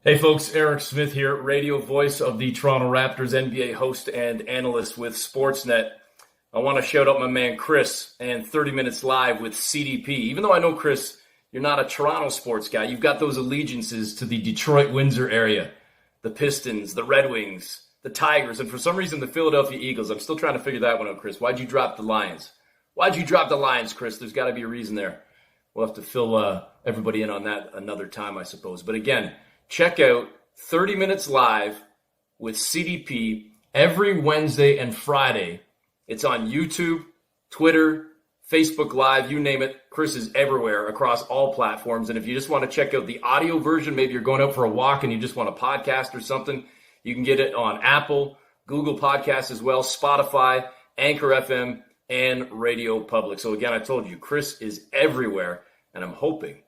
Hey folks, Eric Smith here, radio voice of the Toronto Raptors, NBA host and analyst with Sportsnet. I want to shout out my man Chris and 30 Minutes Live with CDP. Even though I know, Chris, you're not a Toronto sports guy, you've got those allegiances to the Detroit-Windsor area, the Pistons, the Red Wings, the Tigers, and for some reason the Philadelphia Eagles. I'm still trying to figure that one out, Chris. Why'd you drop the Lions? Why'd you drop the Lions, Chris? There's got to be a reason there. We'll have to fill everybody in on that another time, I suppose. But again, check out 30 Minutes Live with CDP every Wednesday and Friday. It's on YouTube, Twitter, Facebook Live, you name it. Chris is everywhere across all platforms. And if you just want to check out the audio version, maybe you're going out for a walk and you just want a podcast or something, you can get it on Apple, Google Podcasts as well, Spotify, Anchor FM, and Radio Public. So again, I told you, Chris is everywhere. And I'm hoping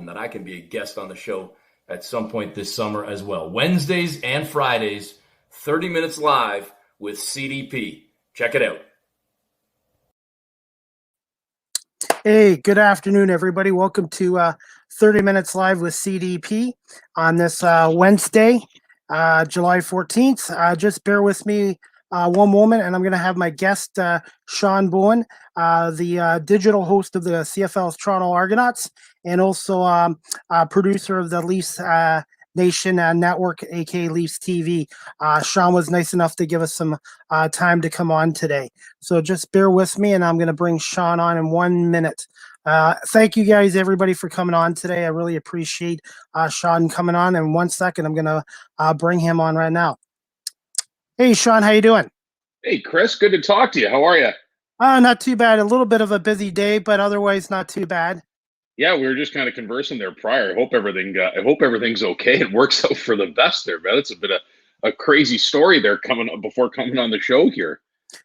that I can be a guest on the show at some point this summer as well. Wednesdays and Fridays, 30 Minutes Live with CDP. Check it out. Hey, good afternoon, everybody. Welcome to 30 Minutes Live with CDP on this Wednesday, July 14th. Just bear with me one moment, and I'm going to have my guest, Sean Bowen, the digital host of the CFL's Toronto Argonauts, and also producer of the Leafs Nation Network, aka Leafs TV. Sean was nice enough to give us some time to come on today. So just bear with me, and I'm going to bring Sean on in 1 minute. Thank you guys, everybody, for coming on today. I really appreciate Sean coming on. In 1 second, I'm going to bring him on right now. Hey, Sean, how you doing? Hey, Chris, good to talk to you. How are you? Not too bad. A little bit of a busy day, but otherwise not too bad. Yeah, we were just kind of conversing there prior. I hope everything's okay. It works out for the best there, man. It's a bit of a crazy story there coming on the show here.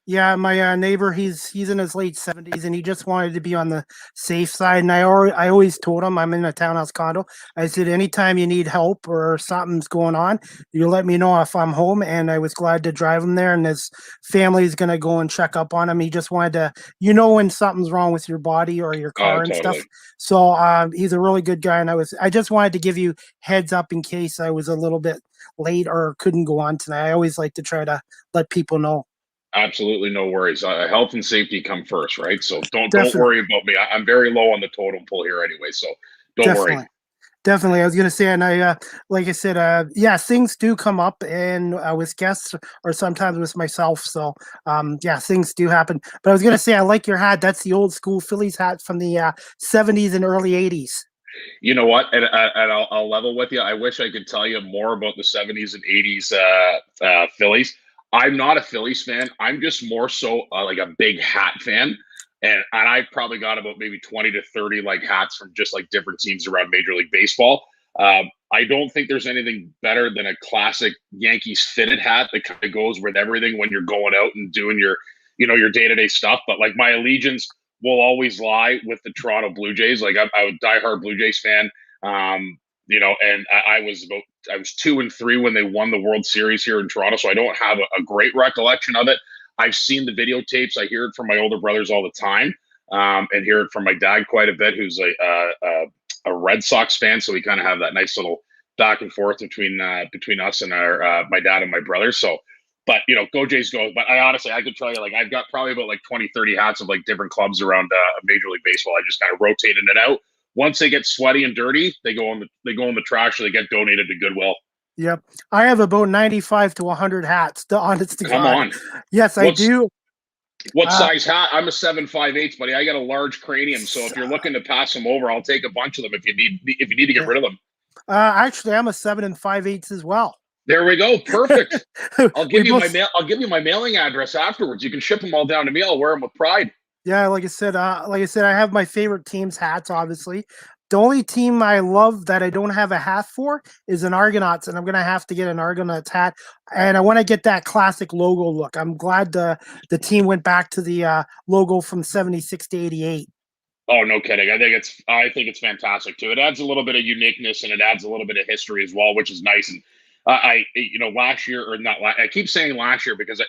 Yeah, my neighbor, he's in his late 70s, and he just wanted to be on the safe side. And I always told him, I'm in a townhouse condo. I said, anytime you need help or something's going on, you let me know if I'm home. And I was glad to drive him there. And his family's going to go and check up on him. He just wanted to, when something's wrong with your body or your car and stuff. So he's a really good guy. And I just wanted to give you heads up in case I was a little bit late or couldn't go on tonight. I always like to try to let people know. Absolutely, no worries. Health and safety come first, right? So don't worry about me. I'm very low on the totem pole here anyway, so don't worry. Definitely. I was going to say, and like I said, things do come up and with guests or sometimes with myself. So, things do happen. But I was going to say, I like your hat. That's the old school Phillies hat from the 70s and early 80s. You know what? And I'll level with you. I wish I could tell you more about the 70s and 80s Phillies. I'm not a Phillies fan. I'm just more so like a big hat fan. And I probably got about maybe 20 to 30 like hats from just like different teams around Major League Baseball. I don't think there's anything better than a classic Yankees fitted hat that kind of goes with everything when you're going out and doing your day-to-day stuff. But like my allegiance will always lie with the Toronto Blue Jays. Like I'm a diehard Blue Jays fan. And I was 2-3 when they won the World Series here in Toronto. So I don't have a great recollection of it. I've seen the videotapes. I hear it from my older brothers all the time, and hear it from my dad quite a bit, who's a Red Sox fan. So we kind of have that nice little back and forth between us and our my dad and my brothers. So, but go Jays go. But I could tell you, like I've got probably about like 20, 30 hats of like different clubs around Major League Baseball. I just kind of rotate in and out. Once they get sweaty and dirty, they go in the trash or they get donated to Goodwill. Yep. I have about 95 to 100 hats. Honest to God. Come on. Yes, I do. What size hat? I'm a 7'5", buddy. I got a large cranium, so if you're looking to pass them over, I'll take a bunch of them if you need to get rid of them. Actually, I'm a 7 5/8 as well. There we go. Perfect. I'll give you my mailing address afterwards. You can ship them all down to me. I'll wear them with pride. Yeah, like I said, I have my favorite team's hats, obviously. The only team I love that I don't have a hat for is an Argonauts, and I'm going to have to get an Argonauts hat. And I want to get that classic logo look. I'm glad the team went back to the logo from 76 to 88. Oh, no kidding. I think it's fantastic, too. It adds a little bit of uniqueness, and it adds a little bit of history as well, which is nice. And last year, or not, I keep saying last year because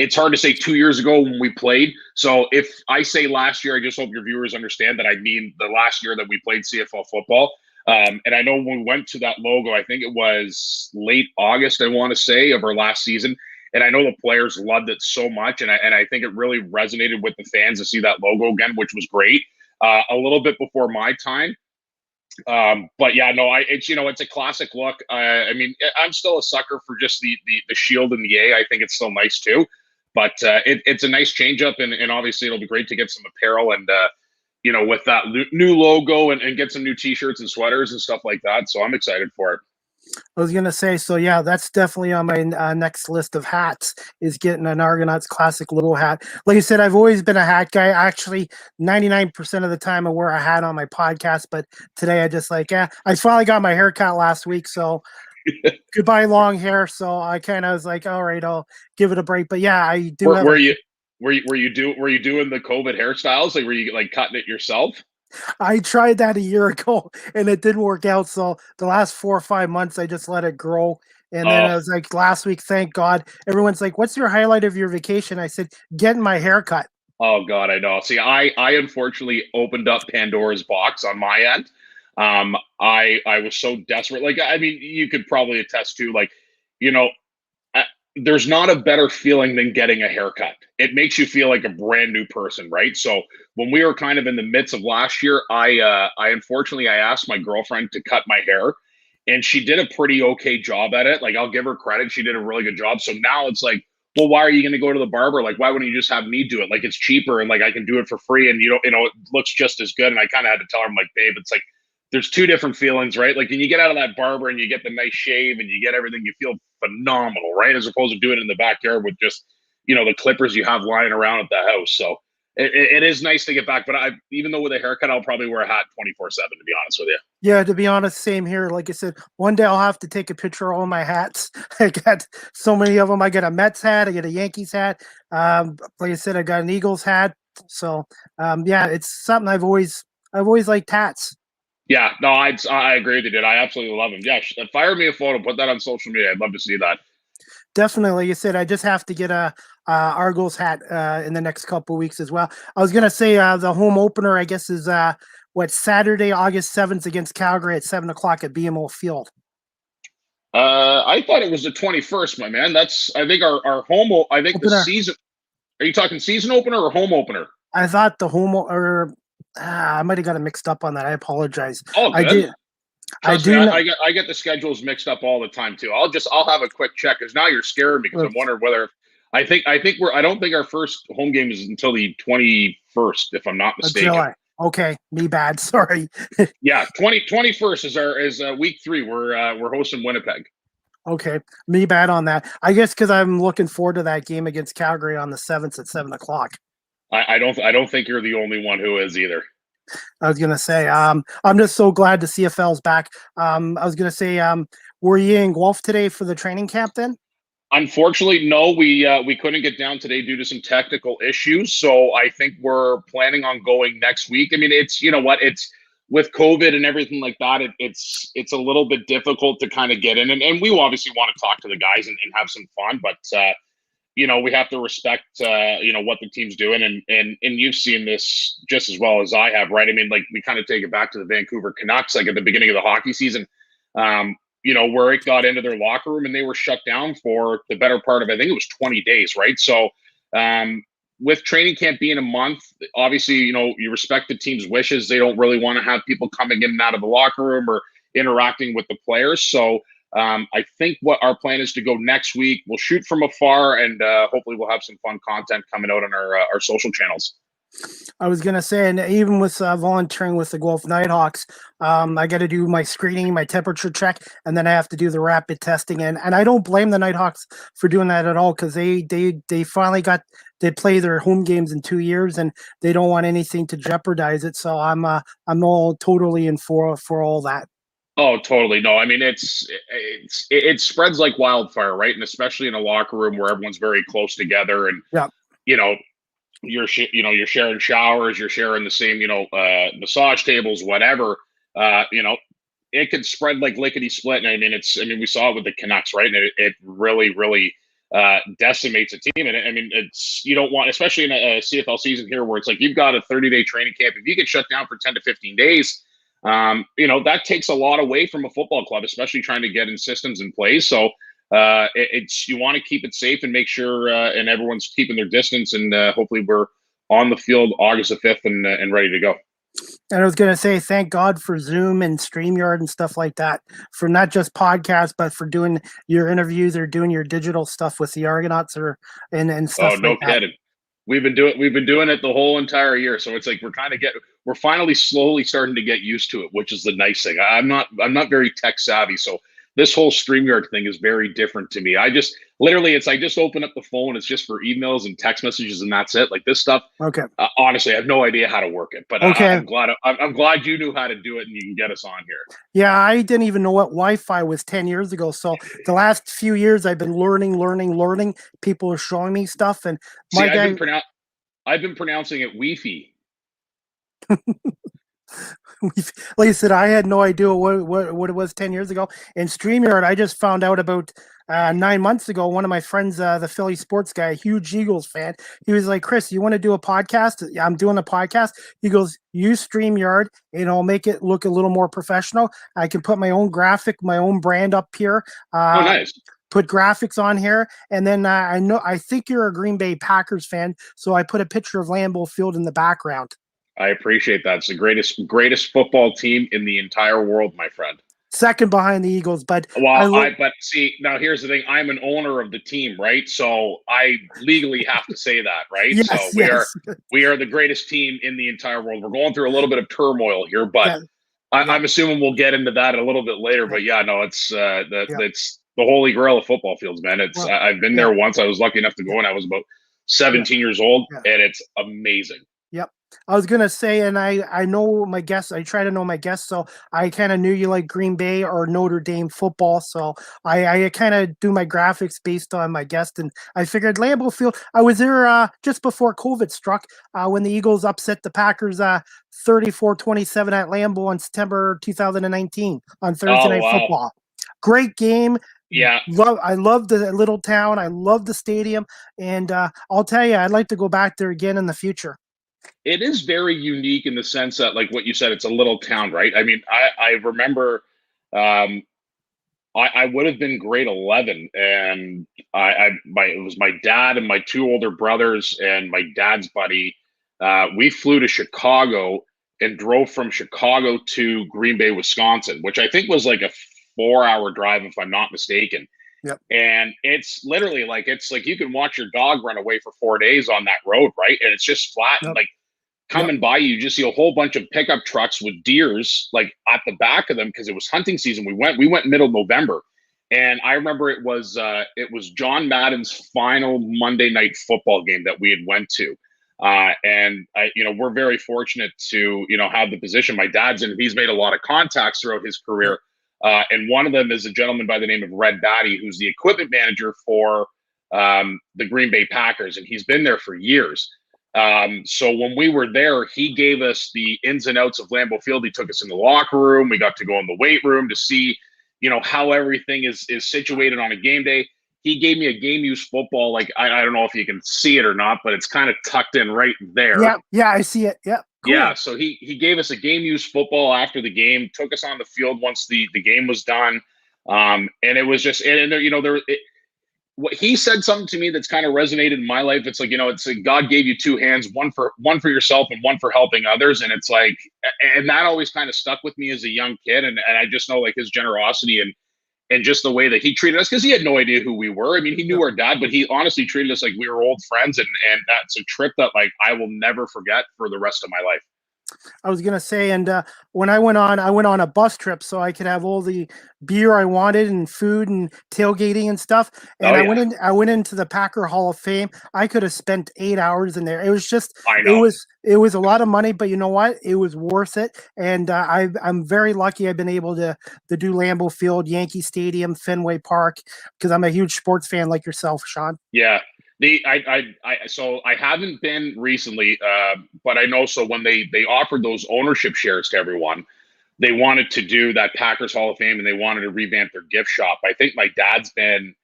it's hard to say 2 years ago when we played. So if I say last year, I just hope your viewers understand that I mean the last year that we played CFL football. And I know when we went to that logo, I think it was late August, I want to say, of our last season. And I know the players loved it so much. And I think it really resonated with the fans to see that logo again, which was great. A little bit before my time. But yeah, no, it's a classic look. I mean, I'm still a sucker for just the shield and the A. I think it's still nice too. But it's a nice change up, and obviously it'll be great to get some apparel and with that new logo and get some new T-shirts and sweaters and stuff like that. So I'm excited for it. I was gonna say, so yeah, that's definitely on my next list of hats, is getting an Argonauts classic little hat. Like I said, I've always been a hat guy. Actually, 99% of the time I wear a hat on my podcast, but today I just I finally got my haircut last week, so goodbye long hair. So I kind of was like, all right, I'll give it a break. But yeah, I do. Were you doing the COVID hairstyles? Like, were you like cutting it yourself? I tried that a year ago and it didn't work out. So the last 4 or 5 months, I just let it grow. And then I was like, last week, thank God, everyone's like, what's your highlight of your vacation? I said, getting my hair cut. Oh God, I know. See, I unfortunately opened up Pandora's box on my end. I was so desperate. Like, I mean, you could probably attest to, like, there's not a better feeling than getting a haircut. It makes you feel like a brand new person, right? So when we were kind of in the midst of last year, I unfortunately I asked my girlfriend to cut my hair, and she did a pretty okay job at it. Like, I'll give her credit; she did a really good job. So now it's like, well, why are you going to go to the barber? Like, why wouldn't you just have me do it? Like, it's cheaper, and like I can do it for free, and it looks just as good. And I kind of had to tell her, I'm like, babe, it's like there's two different feelings, right? Like, when you get out of that barber and you get the nice shave and you get everything, you feel phenomenal, right? As opposed to doing it in the backyard with just, the clippers you have lying around at the house. So it is nice to get back. But even though with a haircut, I'll probably wear a hat 24/7, to be honest with you. Yeah, to be honest, same here. Like I said, one day I'll have to take a picture of all my hats. I got so many of them. I got a Mets hat, I got a Yankees hat. Like I said, I got an Eagles hat. So yeah, it's something I've always liked hats. Yeah, no, I agree with you, dude. I absolutely love them. Yeah, fire me a photo, put that on social media. I'd love to see that. Definitely, like you said, I just have to get a Argos hat in the next couple of weeks as well. I was gonna say the home opener, I guess, is Saturday, August 7th against Calgary at 7:00 at BMO Field. I thought it was the 21st, my man. That's I think our home. I think opener. The season. Are you talking season opener or home opener? I thought the home or I might have got it mixed up on that. I apologize. Oh, good. I did. Trust me, I get the schedules mixed up all the time too. I'll have a quick check because now you're scaring me because I'm wondering whether I don't think our first home game is until the 21st, if I'm not mistaken. July. Okay, me bad. Sorry. Yeah, 21st is week 3. We're hosting Winnipeg. Okay, me bad on that. I guess because I'm looking forward to that game against Calgary on the 7th at 7:00. I don't think you're the only one who is either. I was gonna say, I'm just so glad the CFL's back. I was gonna say, were you in Guelph today for the training camp then? Unfortunately, no. We couldn't get down today due to some technical issues. So I think we're planning on going next week. I mean, it's it's with COVID and everything like that. It's a little bit difficult to kind of get in, and we obviously want to talk to the guys and have some fun, but. We have to respect, what the team's doing. And you've seen this just as well as I have, right? I mean, like, we kind of take it back to the Vancouver Canucks, like at the beginning of the hockey season, where it got into their locker room and they were shut down for the better part of, I think it was 20 days, right? So with training camp being a month, obviously, you respect the team's wishes. They don't really want to have people coming in and out of the locker room or interacting with the players. So I think what our plan is to go next week. We'll shoot from afar, and hopefully we'll have some fun content coming out on our social channels. I was gonna say, and even with volunteering with the Guelph Nighthawks, I got to do my screening, my temperature check, and then I have to do the rapid testing. And I don't blame the Nighthawks for doing that at all because they finally they play their home games in 2 years, and they don't want anything to jeopardize it. So I'm all totally in for all that. Oh, totally. No, I mean, it spreads like wildfire, right? And especially in a locker room where everyone's very close together, and yeah, you're sharing showers, you're sharing the same, massage tables, whatever. It could spread like lickety split. And I mean, we saw it with the Canucks, right? And it really, really decimates a team. And I mean, you don't want, especially in a CFL season here, where it's like you've got a 30-day training camp. If you get shut down for 10 to 15 days. That takes a lot away from a football club, especially trying to get in systems in place. So it's you want to keep it safe and make sure and everyone's keeping their distance, and hopefully we're on the field August the 5th and ready to go. And I was going to say, thank God for Zoom and StreamYard and stuff like that, for not just podcasts, but for doing your interviews or doing your digital stuff with the Argonauts and stuff Oh, no like that. kidding. We've been doing it the whole entire year. So it's like we're finally slowly starting to get used to it, which is the nice thing. I'm not very tech savvy, so this whole StreamYard thing is very different to me. I just open up the phone. It's just for emails and text messages, and that's it. Like this stuff. Okay. Honestly, I have no idea how to work it, but Okay. I'm glad you knew how to do it, and you can get us on here. Yeah, I didn't even know what Wi-Fi was 10 years ago. So the last few years, I've been learning. People are showing me stuff, and I've been pronouncing it Wi-Fi. Like I said, I had no idea what it was 10 years ago. And StreamYard, I just found out about 9 months ago. One of my friends, the Philly sports guy, huge Eagles fan, he was like, Chris, you want to do a podcast? I'm doing a podcast. He goes, use StreamYard and I'll make it look a little more professional. I can put my own graphic, my own brand up here. Oh, nice. Put graphics on here, and then I think you're a Green Bay Packers fan, so I put a picture of Lambeau Field in the background. I appreciate that. It's the greatest football team in the entire world, my friend. Second behind the Eagles, but but see, now here's the thing. I'm an owner of the team, right? So I legally have to say that, right? Yes, so we are the greatest team in the entire world. We're going through a little bit of turmoil here, but I'm assuming we'll get into that a little bit later. But it's it's the holy grail of football fields, man. I've been there once. I was lucky enough to go, and I was about 17 years old, and it's amazing. Yep. I was going to say, and I know my guests, I try to know my guests, so I kind of knew you like Green Bay or Notre Dame football, so I kind of do my graphics based on my guest, and I figured Lambeau Field, I was there just before COVID struck, when the Eagles upset the Packers 34-27 at Lambeau on September 2019 on Thursday Night Football. Great game. Yeah. I love the little town. I love the stadium, and I'll tell you, I'd like to go back there again in the future. It is very unique in the sense that, like what you said, it's a little town, right? I mean, I remember I would have been grade 11, and it was my dad and my two older brothers and my dad's buddy. We flew to Chicago and drove from Chicago to Green Bay, Wisconsin, which I think was like a 4-hour drive, if I'm not mistaken. Yep. And it's literally like you can watch your dog run away for 4 days on that road, right? And it's just flat. Yep. Like coming by you just see a whole bunch of pickup trucks with deers like at the back of them because it was hunting season. We went middle November, and I remember it was John Madden's final Monday Night Football game that we had went to. And we're very fortunate to have the position my dad's in. He's made a lot of contacts throughout his career. And one of them is a gentleman by the name of Red Batty, who's the equipment manager for the Green Bay Packers, and he's been there for years. So when we were there, he gave us the ins and outs of Lambeau Field. He took us in the locker room. We got to go in the weight room to see, how everything is situated on a game day. He gave me a game use football. Like, I don't know if you can see it or not, but it's kind of tucked in right there. Yeah, I see it. Yeah. Cool. Yeah, so he gave us a game use football after the game, took us on the field once the game was done, and it was just what he said something to me that's kind of resonated in my life. It's like it's like God gave you two hands, one for yourself and one for helping others, and it's like, and that always kind of stuck with me as a young kid, and I just know like his generosity and just the way that he treated us, because he had no idea who we were. I mean, he knew our dad, but he honestly treated us like we were old friends. And that's a trip that like I will never forget for the rest of my life. I was going to say, and when I went on a bus trip so I could have all the beer I wanted and food and tailgating and stuff. And I went into the Packer Hall of Fame. I could have spent 8 hours in there. It was just, it was a lot of money, but you know what? It was worth it. And I'm very lucky I've been able to do Lambeau Field, Yankee Stadium, Fenway Park, because I'm a huge sports fan like yourself, Sean. Yeah. So I haven't been recently, but I know. So when they offered those ownership shares to everyone, they wanted to do that Packers Hall of Fame, and they wanted to revamp their gift shop. I think my dad's been,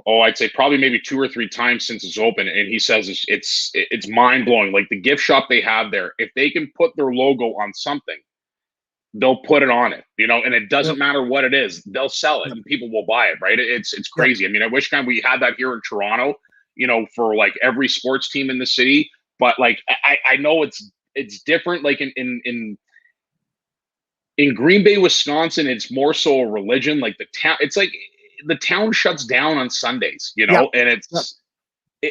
I'd say probably maybe 2 or 3 times since it's open, and he says it's mind blowing. Like the gift shop they have there, if they can put their logo on something, they'll put it on it, and it doesn't Yep. matter what it is, they'll sell it Yep. and people will buy it, right? It's Yep. crazy. I mean, I wish kind of we had that here in Toronto, for like every sports team in the city, but like I know it's different. Like in Green Bay, Wisconsin, it's more so a religion. Like it's like the town shuts down on Sundays, Yep. and Yep.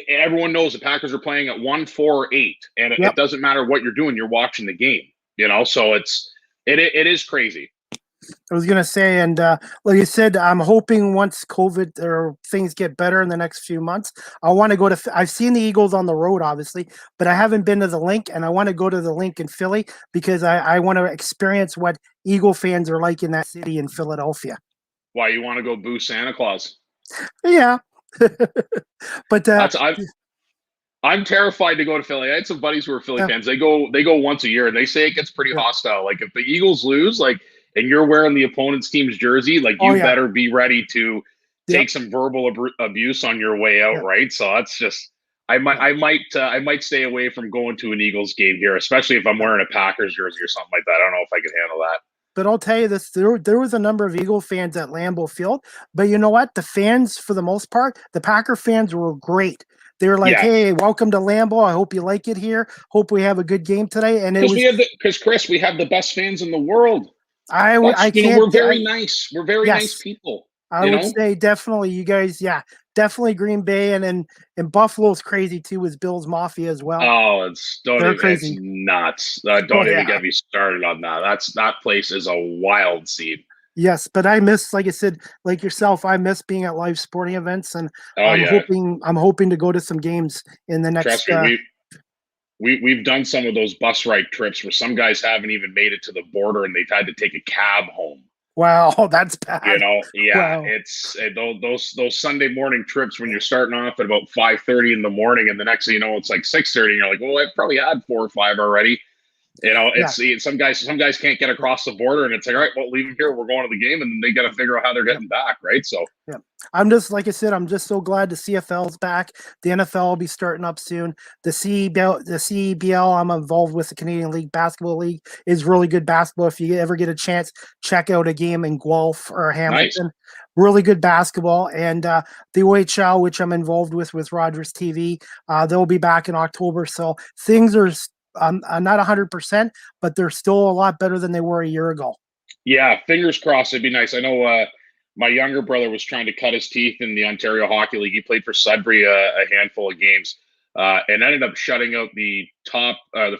everyone knows the Packers are playing at 1, 4, or 8, and Yep. it doesn't matter what you're doing, you're watching the game, so it is crazy. I was gonna say, and like you said, I'm hoping once COVID or things get better in the next few months, I want to go to. I've seen the Eagles on the road, obviously, but I haven't been to the Link, and I want to go to the Link in Philly because I want to experience what Eagle fans are like in that city in Philadelphia. Why you want to go boo Santa Claus? Yeah, but I'm terrified to go to Philly. I had some buddies who are Philly Yeah. fans. They go once a year, and they say it gets pretty hostile. Like if the Eagles lose, like, and you're wearing the opponent's team's jersey, like you better be ready to take some verbal abuse on your way out, right? So that's just I might stay away from going to an Eagles game here, especially if I'm wearing a Packers jersey or something like that. I don't know if I can handle that. But I'll tell you this, there was a number of Eagle fans at Lambeau Field, but you know what? The fans, for the most part, the Packer fans were great. They were like, "Hey, welcome to Lambeau. I hope you like it here. Hope we have a good game today." And it was because Chris, we have the best fans in the world. I can't. We're very nice. We're very nice people. I would say definitely you guys, definitely Green Bay and Buffalo's crazy too with Bills Mafia as well. Oh, crazy. It's nuts. Don't even get me started on that. That place is a wild scene. Yes, but I miss, like I said, like yourself, I miss being at live sporting events, and I'm hoping to go to some games in the next. Trust me, we've done some of those bus ride trips where some guys haven't even made it to the border and they've had to take a cab home. Wow, that's bad. Wow. It's those Sunday morning trips when you're starting off at about 5:30 in the morning, and the next thing you know, it's like 6:30, and you're like, well, I've probably had 4 or 5 already. It's some guys can't get across the border, and it's like, all right, well, leave them here. We're going to the game, and then they got to figure out how they're getting back, right? So I'm just, like I said, I'm just so glad the CFL's back. The NFL will be starting up soon. The CBL, I'm involved with the Canadian League Basketball League, is really good basketball. If you ever get a chance, check out a game in Guelph or Hamilton. Nice. Really good basketball. And the OHL, which I'm involved with Rogers TV, they'll be back in October. So things are not 100%, but they're still a lot better than they were a year ago. Yeah, fingers crossed. It'd be nice. I know my younger brother was trying to cut his teeth in the Ontario Hockey League. He played for Sudbury a handful of games and ended up shutting out the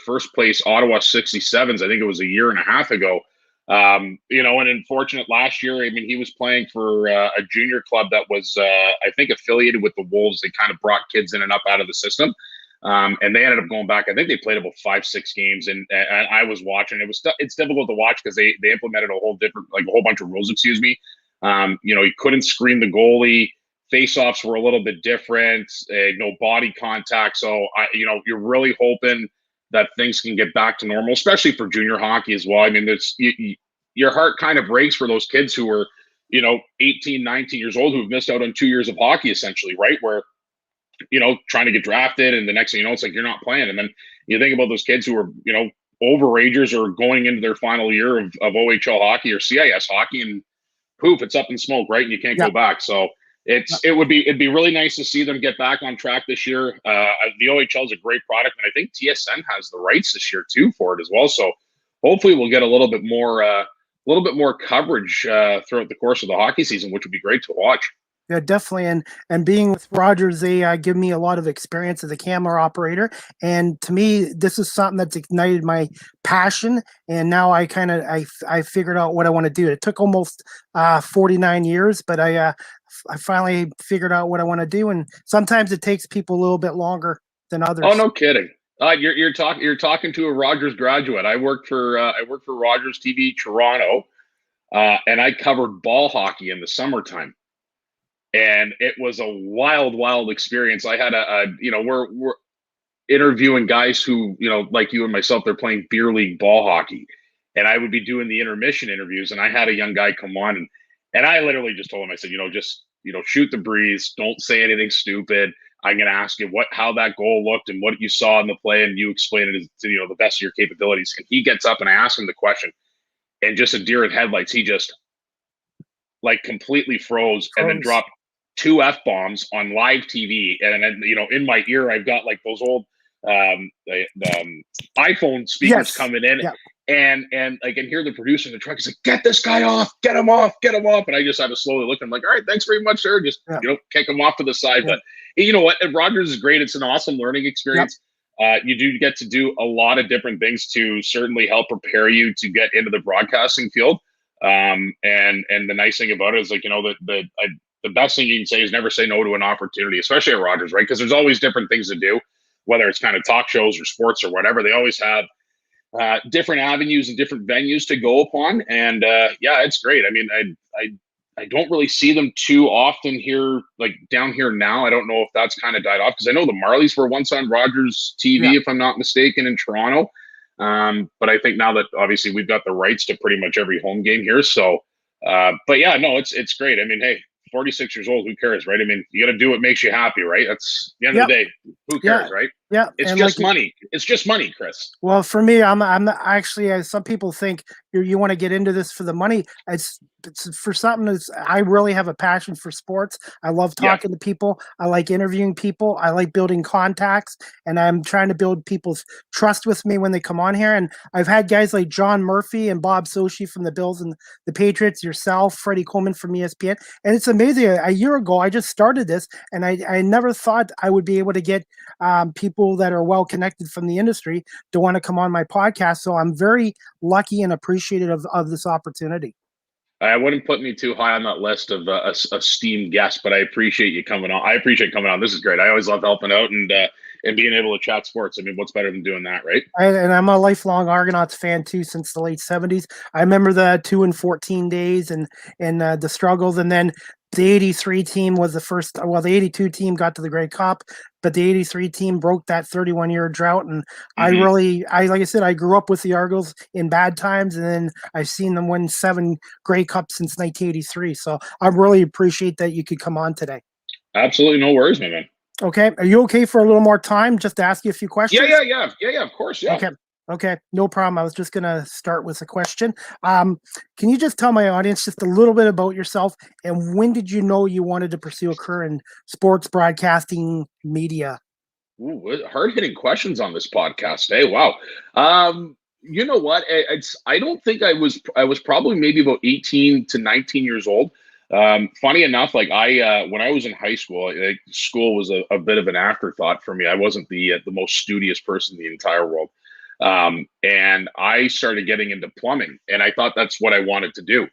first place Ottawa 67s. I think it was a year and a half ago. And unfortunate last year, I mean, he was playing for a junior club that was, I think, affiliated with the Wolves. They kind of brought kids in and up out of the system. And they ended up going back. I think they played about 5-6 games, and I was watching. It's difficult to watch because they implemented a whole bunch of rules. Excuse me. You couldn't screen the goalie. Face-offs were a little bit different. No body contact. So you're really hoping that things can get back to normal, especially for junior hockey as well. I mean, your heart kind of breaks for those kids who are 18, 19 years old who've missed out on 2 years of hockey, essentially, right? Where trying to get drafted, and the next thing you know, it's like you're not playing. And then you think about those kids who are, overagers or going into their final year of OHL hockey or CIS hockey, and poof, it's up in smoke, right? And you can't go back. So it'd be really nice to see them get back on track this year. The OHL is a great product, and I think TSN has the rights this year too for it as well. So hopefully we'll get a little bit more coverage throughout the course of the hockey season, which would be great to watch. Yeah, definitely. And being with Rogers, they give me a lot of experience as a camera operator. And to me, this is something that's ignited my passion. And now I figured out what I want to do. It took almost 49 years, but I finally figured out what I want to do. And sometimes it takes people a little bit longer than others. Oh, no kidding. You're talking to a Rogers graduate. I worked for Rogers TV Toronto, and I covered ball hockey in the summertime. And it was a wild, wild experience. I had we're interviewing guys who, like you and myself, they're playing beer league ball hockey. And I would be doing the intermission interviews, and I had a young guy come on, and I literally just told him, I said, just shoot the breeze. Don't say anything stupid. I'm going to ask you how that goal looked and what you saw in the play, and you explain it as to, the best of your capabilities. And he gets up, and I ask him the question, and just a deer in headlights. He just like completely froze and then dropped 2 F-bombs on live TV. And then, in my ear, I've got like those old iPhone speakers coming in. Yeah. And I can hear the producer in the truck. He's like, "Get this guy off, get him off, get him off." And I just had to slowly look. I'm like, "All right, thanks very much, sir." Just, kick him off to the side. Yeah. But you know what? Rogers is great. It's an awesome learning experience. Yep. You do get to do a lot of different things to certainly help prepare you to get into the broadcasting field. And the nice thing about it is, like, the best thing you can say is never say no to an opportunity, especially at Rogers, right? Because there's always different things to do, whether it's kind of talk shows or sports or whatever. They always have different avenues and different venues to go upon. And it's great. I mean, I don't really see them too often here, like down here now. I don't know if that's kind of died off, because I know the Marlies were once on Rogers TV, if I'm not mistaken, in Toronto. But I think now that obviously we've got the rights to pretty much every home game here. So, but yeah, no, it's great. I mean, hey, 46 years old, who cares, right? I mean, you got to do what makes you happy, right? That's the end of the day. Who cares, right? Yeah. It's just money. It's just money, Chris. Well, for me, I'm actually, as some people think you want to get into this for the money. It's for something that's, I really have a passion for sports. I love talking to people. I like interviewing people. I like building contacts, and I'm trying to build people's trust with me when they come on here. And I've had guys like John Murphy and Bob Sochi from the Bills and the Patriots, yourself, Freddie Coleman from ESPN. And it's amazing. A year ago, I just started this, and I never thought I would be able to get people that are well connected from the industry to want to come on my podcast. So I'm very lucky and appreciative of this opportunity. I wouldn't put me too high on that list of esteemed guests, but I appreciate you coming on. I appreciate coming on. This is great. I always love helping out and being able to chat sports. I mean, what's better than doing that, right? And I'm a lifelong Argonauts fan too, since the late 70s. I remember the 2-14 days and the struggles, and then the 83 team was the first. Well, the 82 team got to the Grey Cup, but the 83 team broke that 31-year drought. And I like I said, I grew up with the Argos in bad times, and then I've seen them win 7 Grey Cups since 1983. So I really appreciate that you could come on today. Absolutely, no worries, my man. Okay, are you okay for a little more time just to ask you a few questions? Yeah, of course, yeah. Okay, no problem. I was just going to start with a question. Can you just tell my audience just a little bit about yourself, and when did you know you wanted to pursue a career in sports broadcasting media? Ooh, hard-hitting questions on this podcast. Hey, wow. You know what? I don't think I was probably maybe about 18 to 19 years old. Funny enough, like when I was in high school, school was a bit of an afterthought for me. I wasn't the most studious person in the entire world. And I started getting into plumbing, and I thought that's what I wanted to do.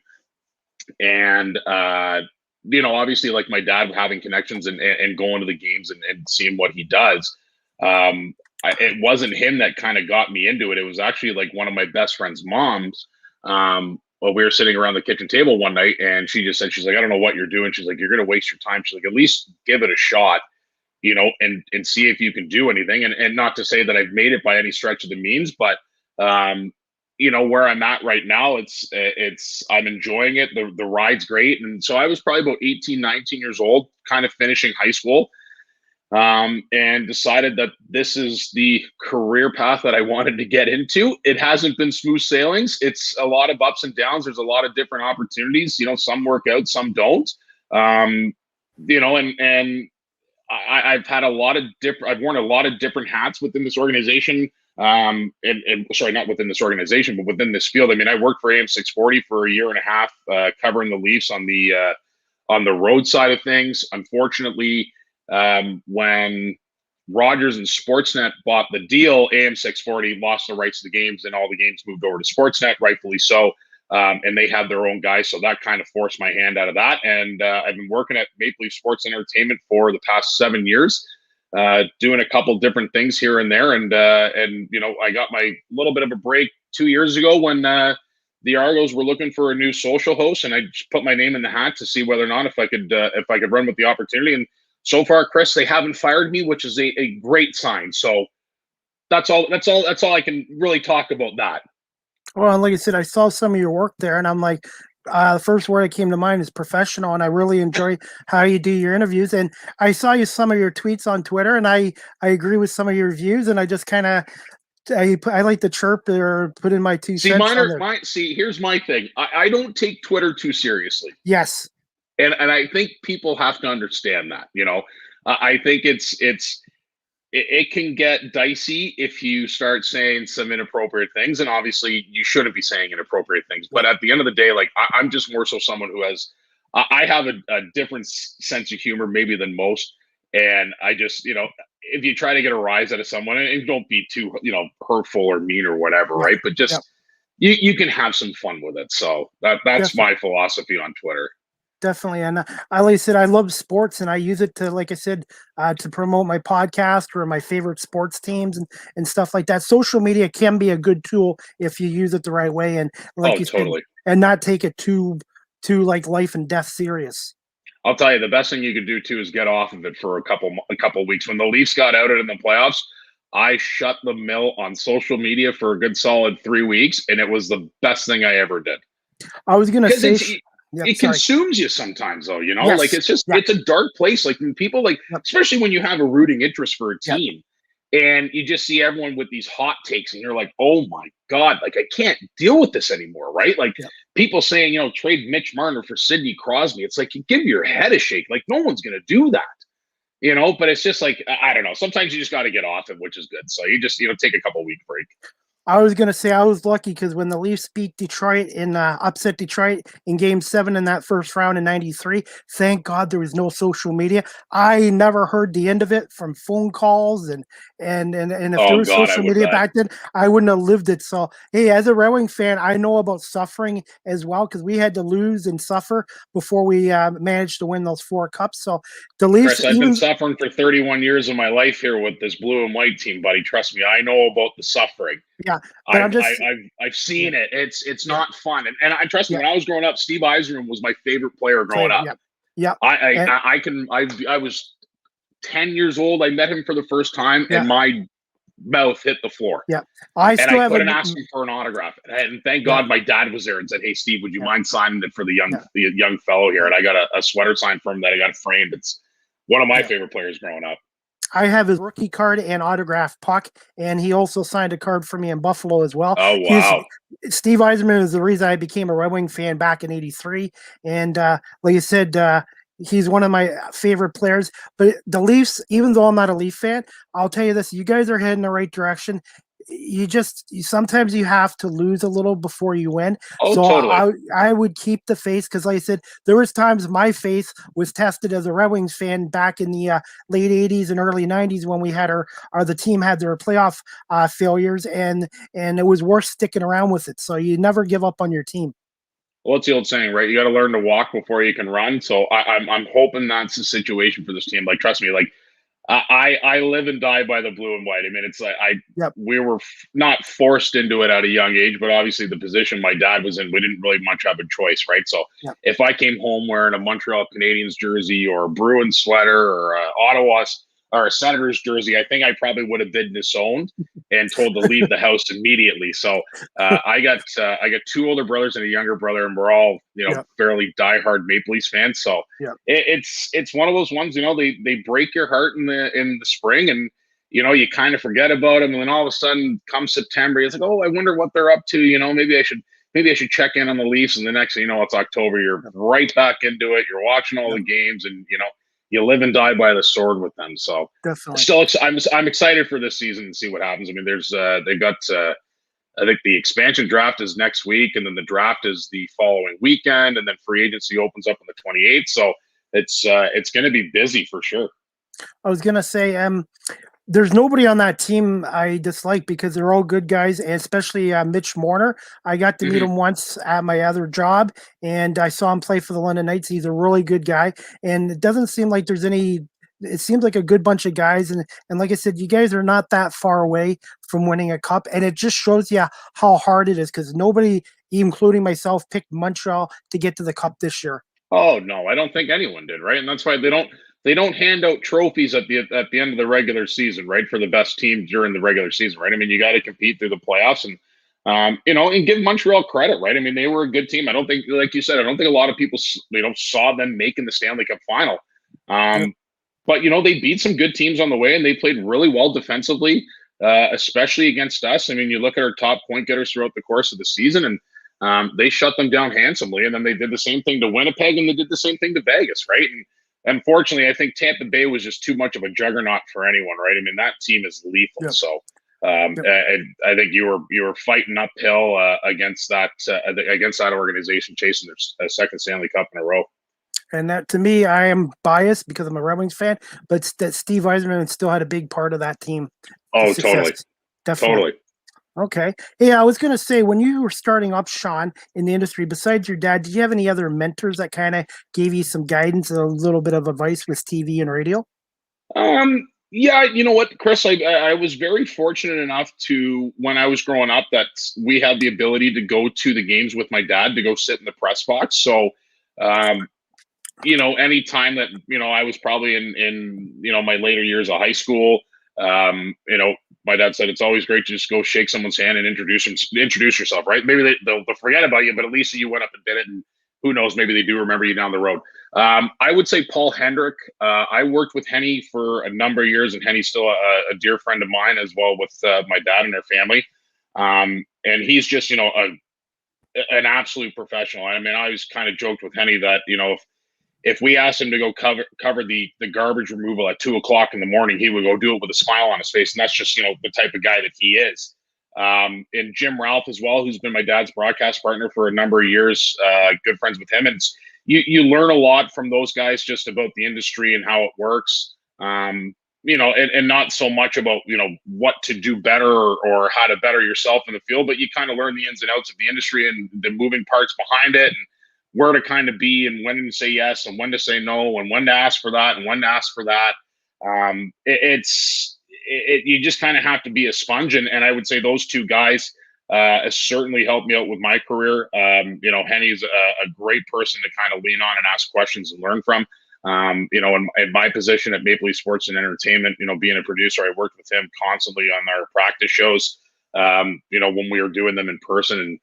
And, obviously, like my dad having connections and going to the games and seeing what he does, it wasn't him that kind of got me into it. It was actually like one of my best friend's moms. Well, we were sitting around the kitchen table one night, and she just said, she's like, "I don't know what you're doing." She's like, "You're going to waste your time." She's like, "At least give it a shot, and see if you can do anything." And not to say that I've made it by any stretch of the means, but, where I'm at right now, I'm enjoying it. The ride's great. And so I was probably about 18, 19 years old, kind of finishing high school. And decided that this is the career path that I wanted to get into. It hasn't been smooth sailings. It's a lot of ups and downs. There's a lot of different opportunities. Some work out, some don't. And I've had I've worn a lot of different hats within this organization. And sorry, not within this organization, but within this field. I mean, I worked for AM 640 for a year and a half, covering the Leafs on the road side of things. Unfortunately, when Rogers and Sportsnet bought the deal, AM 640 lost the rights to the games, and all the games moved over to Sportsnet, rightfully so. And they have their own guys, so that kind of forced my hand out of that. And I've been working at Maple Leaf Sports Entertainment for the past 7 years, doing a couple different things here and there. And I got my little bit of a break 2 years ago when the Argos were looking for a new social host, and I just put my name in the hat to see whether or not if I could run with the opportunity. And so far, Chris, they haven't fired me, which is a great sign. So that's all I can really talk about that. Well, like I said, I saw some of your work there, and I'm like, the first word that came to mind is professional, and I really enjoy how you do your interviews. And I saw some of your tweets on Twitter, and I agree with some of your views, and I just kind of I like the chirp or put in my two See, cents on there. here's my thing. I don't take Twitter too seriously. Yes. And I think people have to understand that, I think it can get dicey if you start saying some inappropriate things, and obviously you shouldn't be saying inappropriate things. But at the end of the day, like I'm just more so someone who has, I have a different sense of humor maybe than most, and I just, if you try to get a rise out of someone, and don't be too, hurtful or mean or whatever, Yeah. right? But just Yeah. you can have some fun with it. So that's Definitely. my philosophy on Twitter. Definitely. And like I said, I love sports and I use it to, like I said, to promote my podcast or my favorite sports teams and stuff like that. Social media can be a good tool if you use it the right way. And like you Totally. said, and not take it too like life and death serious. I'll tell you, the best thing you could do too is get off of it for a couple weeks. When the Leafs got outed in the playoffs, I shut the mill on social media for a good solid 3 weeks, and it was the best thing I ever did. I was gonna say it consumes you sometimes, though. Yes. Like it's a dark place. Like when people especially when you have a rooting interest for a team, and you just see everyone with these hot takes, and you're like, oh my God, like I can't deal with this anymore, right? Like people saying, trade Mitch Marner for Sidney Crosby. It's like you give your head a shake. Like no one's gonna do that, But it's just like I don't know. Sometimes you just got to get off it, which is good. So you just take a couple week break. I was going to say I was lucky because when the Leafs beat Detroit upset Detroit in Game 7 in that first round in '93, thank God there was no social media. I never heard the end of it from phone calls and if there was social media back then, I wouldn't have lived it. So hey, as a Red Wing fan, I know about suffering as well because we had to lose and suffer before we managed to win those 4 cups. So the Leafs, Chris, I've been suffering for 31 years of my life here with this blue and white team, buddy. Trust me, I know about the suffering. Yeah, but I've seen it. It's not fun, and I trust me. When I was growing up, Steve Yzerman was my favorite player growing up. Yeah, I was 10 years old. I met him for the first time, and my mouth hit the floor. Yeah, I couldn't ask him for an autograph, and thank God my dad was there and said, "Hey, Steve, would you mind signing it for the young fellow here?" And I got a sweater signed from him that I got framed. It's one of my favorite players growing up. I have his rookie card and autographed puck, and he also signed a card for me in Buffalo as well. Oh, wow. Steve Yzerman is the reason I became a Red Wing fan back in '83. And like you said, he's one of my favorite players. But the Leafs, even though I'm not a Leaf fan, I'll tell you this, you guys are heading the right direction. Sometimes you have to lose a little before you win. Totally. I would keep the faith because, like I said, there was times my faith was tested as a Red Wings fan back in the late '80s and early '90s when we had the team had their playoff failures, and it was worth sticking around with it. So you never give up on your team. Well, it's the old saying, right? You got to learn to walk before you can run. So I'm hoping that's the situation for this team. Like, trust me, like. I live and die by the blue and white. I mean, it's like we were not forced into it at a young age, but obviously the position my dad was in, we didn't really much have a choice, right? So if I came home wearing a Montreal Canadiens jersey or a Bruins sweater or a Ottawa or a Senators jersey, I think I probably would have been disowned and told to leave the house immediately. So I got 2 older brothers and a younger brother, and we're all fairly diehard Maple Leafs fans. So it's one of those ones, they break your heart in the spring, and you kind of forget about them, and then all of a sudden, come September, it's like, oh, I wonder what they're up to. Maybe I should check in on the Leafs, and the next thing you know, it's October. You're right back into it. You're watching all the games, and you live and die by the sword with them. So definitely, still, I'm excited for this season and see what happens. I mean, there's they've got I think the expansion draft is next week, and then the draft is the following weekend, and then free agency opens up on the 28th. So it's going to be busy for sure. I was gonna say, there's nobody on that team I dislike because they're all good guys, and especially Mitch Marner. I got to meet him once at my other job, and I saw him play for the London Knights. He's a really good guy, and it doesn't seem like there's any. It seems like a good bunch of guys, and like I said, you guys are not that far away from winning a cup, and it just shows you how hard it is because nobody, including myself, picked Montreal to get to the cup this year. Oh no, I don't think anyone did, right? And that's why they don't hand out trophies at the end of the regular season, right? For the best team during the regular season, right? I mean, you got to compete through the playoffs, and and give Montreal credit, right? I mean, they were a good team. I don't think, like you said, I don't think a lot of people saw them making the Stanley Cup final. But they beat some good teams on the way, and they played really well defensively. especially against us. I mean, you look at our top point getters throughout the course of the season, and they shut them down handsomely. And then they did the same thing to Winnipeg, and they did the same thing to Vegas, right? And unfortunately, I think Tampa Bay was just too much of a juggernaut for anyone, right? I mean, that team is lethal. Yep. So Yep. I think you were fighting uphill against that organization, chasing their second Stanley Cup in a row. And that, to me, I am biased because I'm a Red Wings fan, but that Steve Yzerman still had a big part of that team. Oh, totally. Definitely. Totally. Okay. Yeah, I was going to say, when you were starting up, Sean, in the industry, besides your dad, did you have any other mentors that kind of gave you some guidance, a little bit of advice with TV and radio? Yeah, you know what, Chris, I was very fortunate enough to, when I was growing up, that we had the ability to go to the games with my dad, to go sit in the press box. So, any time that, I was probably in my later years of high school, my dad said, it's always great to just go shake someone's hand and introduce yourself, right? Maybe they'll forget about you, but at least you went up and did it, and who knows, maybe they do remember you down the road. I would say Paul Hendrick. I worked with Henny for a number of years, and Henny's still a dear friend of mine, as well, with my dad and their family. And he's just, an absolute professional. I mean, I always kind of joked with Henny that, if we asked him to go cover the garbage removal at 2:00 in the morning, he would go do it with a smile on his face. And that's just, the type of guy that he is. And Jim Ralph as well, who's been my dad's broadcast partner for a number of years, good friends with him. And you learn a lot from those guys, just about the industry and how it works. And not so much about, what to do better or how to better yourself in the field, but you kind of learn the ins and outs of the industry and the moving parts behind it, and where to kind of be, and when to say yes and when to say no, and when to ask for that and when to ask for that. You just kind of have to be a sponge. And I would say those two guys certainly helped me out with my career. Henny's a great person to kind of lean on and ask questions and learn from. In my position at Maple Leaf Sports and Entertainment, being a producer, I worked with him constantly on our practice shows, when we were doing them in person. And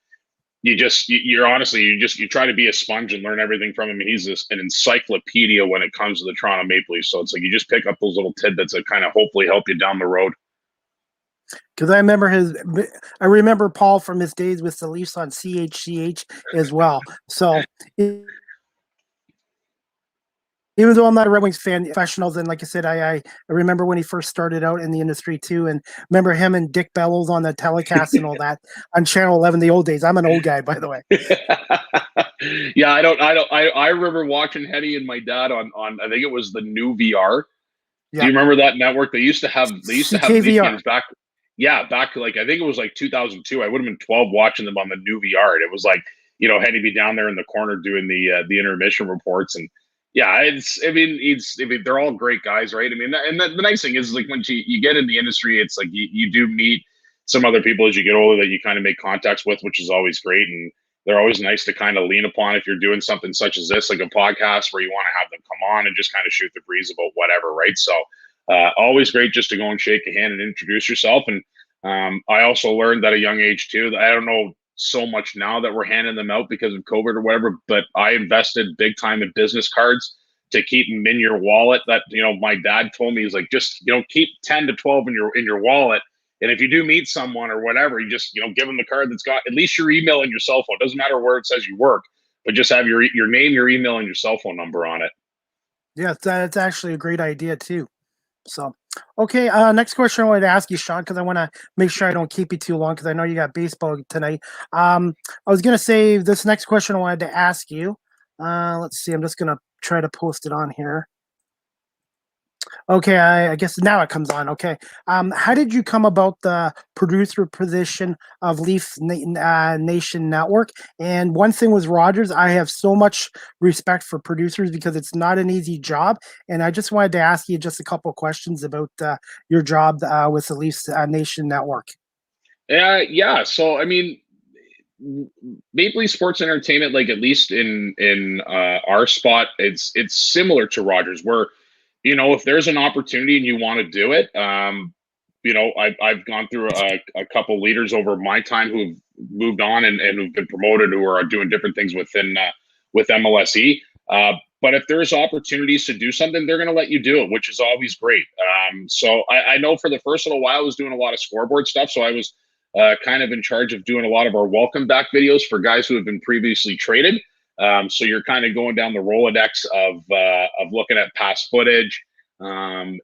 you try to be a sponge and learn everything from him. And he's an encyclopedia when it comes to the Toronto Maple Leafs. So it's like you just pick up those little tidbits that kind of hopefully help you down the road. Because I remember Paul from his days with the Leafs on CHCH as well. So even though I'm not a Red Wings fan, professionals, and like I said, I remember when he first started out in the industry too, and remember him and Dick Bellows on the telecast and all that on Channel 11, the old days. I'm an old guy, by the way. Yeah, I remember watching Henny and my dad on I think it was the new VR. Yeah. Do you remember that network? They used to have Leafs games back. Yeah, back to, like, I think it was like 2002. I would have been 12 watching them on the new VR. And it was like, Henny be down there in the corner doing the intermission reports. And yeah, they're all great guys, right? I mean, and the nice thing is, like, when you get in the industry, it's like you do meet some other people as you get older that you kind of make contacts with, which is always great. And they're always nice to kind of lean upon if you're doing something such as this, like a podcast, where you want to have them come on and just kind of shoot the breeze about whatever, right? So always great just to go and shake a hand and introduce yourself. And I also learned at a young age too, I don't know so much now that we're handing them out because of COVID or whatever, but I invested big time in business cards to keep them in your wallet. That, my dad told me, he's like, just, keep 10 to 12 in your wallet. And if you do meet someone or whatever, you just, give them the card that's got at least your email and your cell phone. It doesn't matter where it says you work, but just have your name, your email, and your cell phone number on it. Yeah, that's actually a great idea too. So, okay, next question I wanted to ask you, Sean, because I want to make sure I don't keep you too long, because I know you got baseball tonight. I was going to say, this next question I wanted to ask you. Let's see, I'm just going to try to post it on here. Okay, I guess now it comes on. Okay. How did you come about the producer position of Leaf Nation Network? And one thing was Rogers. I have so much respect for producers because it's not an easy job. And I just wanted to ask you just a couple of questions about your job with the Leaf Nation Network. Yeah. So, I mean, Maple Leaf Sports Entertainment, like, at least in our spot, it's similar to Rogers, where, if there's an opportunity and you want to do it, I've gone through a couple leaders over my time who've moved on and who've been promoted, who are doing different things with MLSE. But if there's opportunities to do something, they're going to let you do it, which is always great. So I know for the first little while, I was doing a lot of scoreboard stuff. So I was kind of in charge of doing a lot of our welcome back videos for guys who have been previously traded. So you're kind of going down the Rolodex of looking at past footage and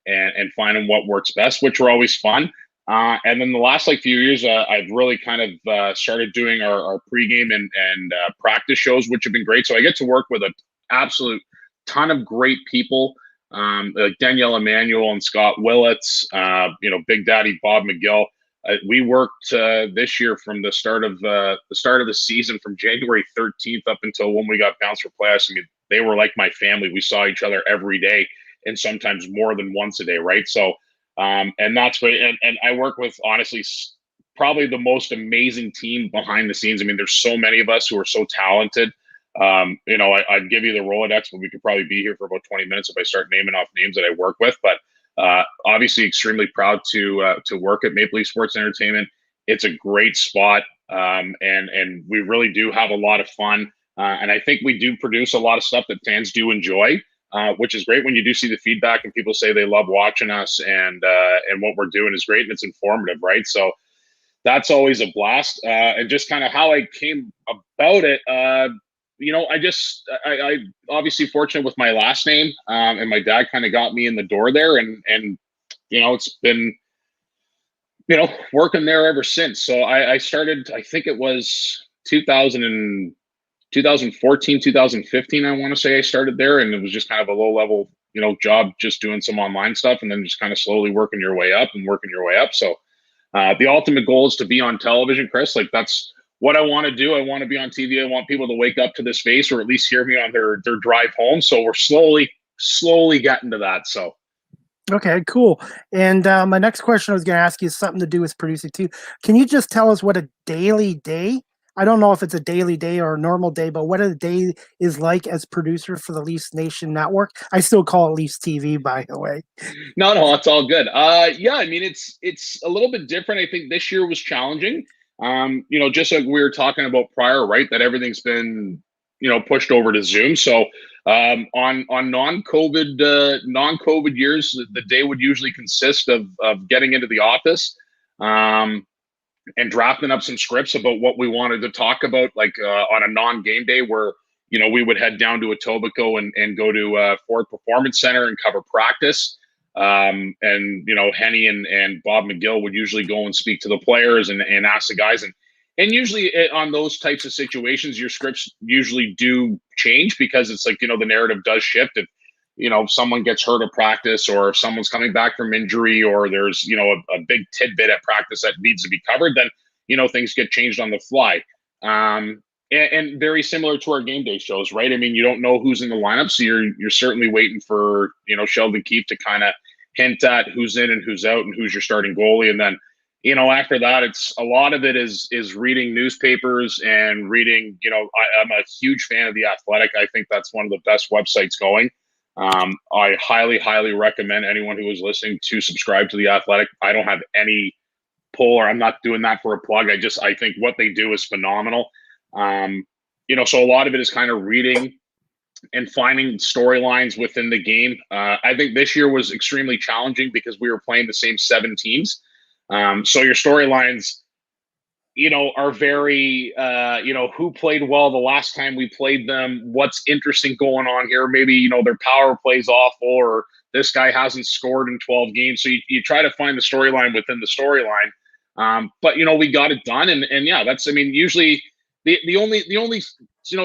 finding what works best, which are always fun. And then the last few years, I've really kind of started doing our pregame and practice shows, which have been great. So I get to work with an absolute ton of great people, like Danielle Emanuel and Scott Willits, Big Daddy Bob McGill. We worked this year from the start of the season, from January 13th up until when we got bounced for playoffs. I mean, they were like my family. We saw each other every day, and sometimes more than once a day, right? So, and that's great. And I work with, honestly, probably the most amazing team behind the scenes. I mean, there's so many of us who are so talented. I'd give you the Rolodex, but we could probably be here for about 20 minutes if I start naming off names that I work with. But obviously extremely proud to work at Maple Leaf Sports Entertainment. It's a great spot, and we really do have a lot of fun. And I think we do produce a lot of stuff that fans do enjoy, which is great when you do see the feedback and people say they love watching us, and what we're doing is great and it's informative, right? So that's always a blast. And just kind of how I came about it, I obviously fortunate with my last name, and my dad kind of got me in the door there, and it's been, working there ever since. So I started, I think it was 2014, 2015, I want to say I started there, and it was just kind of a low level, job, just doing some online stuff, and then just kind of slowly working your way up. So the ultimate goal is to be on television, Chris. Like, that's what I want to do. I want to be on TV. I want people to wake up to this face, or at least hear me on their drive home. So we're slowly getting to that. So. Okay, cool. And my next question I was going to ask you is something to do with producing too. Can you just tell us what a daily day? I don't know if it's a daily day or a normal day, but what a day is like as producer for the Leafs Nation Network. I still call it Leafs TV, by the way. No, it's all good. Yeah, I mean, it's a little bit different. I think this year was challenging. Just like we were talking about prior, right? That everything's been, pushed over to Zoom. So on non-COVID years, the day would usually consist of getting into the office and drafting up some scripts about what we wanted to talk about, like on a non-game day where, we would head down to Etobicoke and go to Ford Performance Center and cover practice. And Henny and Bob McGill would usually go and speak to the players and ask the guys. And usually on those types of situations, your scripts usually do change, because it's like, the narrative does shift. If, someone gets hurt at practice, or if someone's coming back from injury, or there's, a big tidbit at practice that needs to be covered, then, things get changed on the fly. And very similar to our game day shows, right? I mean, you don't know who's in the lineup, so you're certainly waiting for, Sheldon Keefe to kind of hint at who's in and who's out and who's your starting goalie. And then, after that, it's a lot of it is reading newspapers and reading, I'm a huge fan of The Athletic. I think that's one of the best websites going. I highly, highly recommend anyone who is listening to subscribe to The Athletic. I don't have any pull, or I'm not doing that for a plug. I think what they do is phenomenal. So a lot of it is kind of reading and finding storylines within the game. I think this year was extremely challenging because we were playing the same 7 teams. So your storylines, are very, who played well the last time we played them, what's interesting going on here. Maybe, their power play's awful, or this guy hasn't scored in 12 games. So you try to find the storyline within the storyline. But, we got it done. And yeah, usually the only,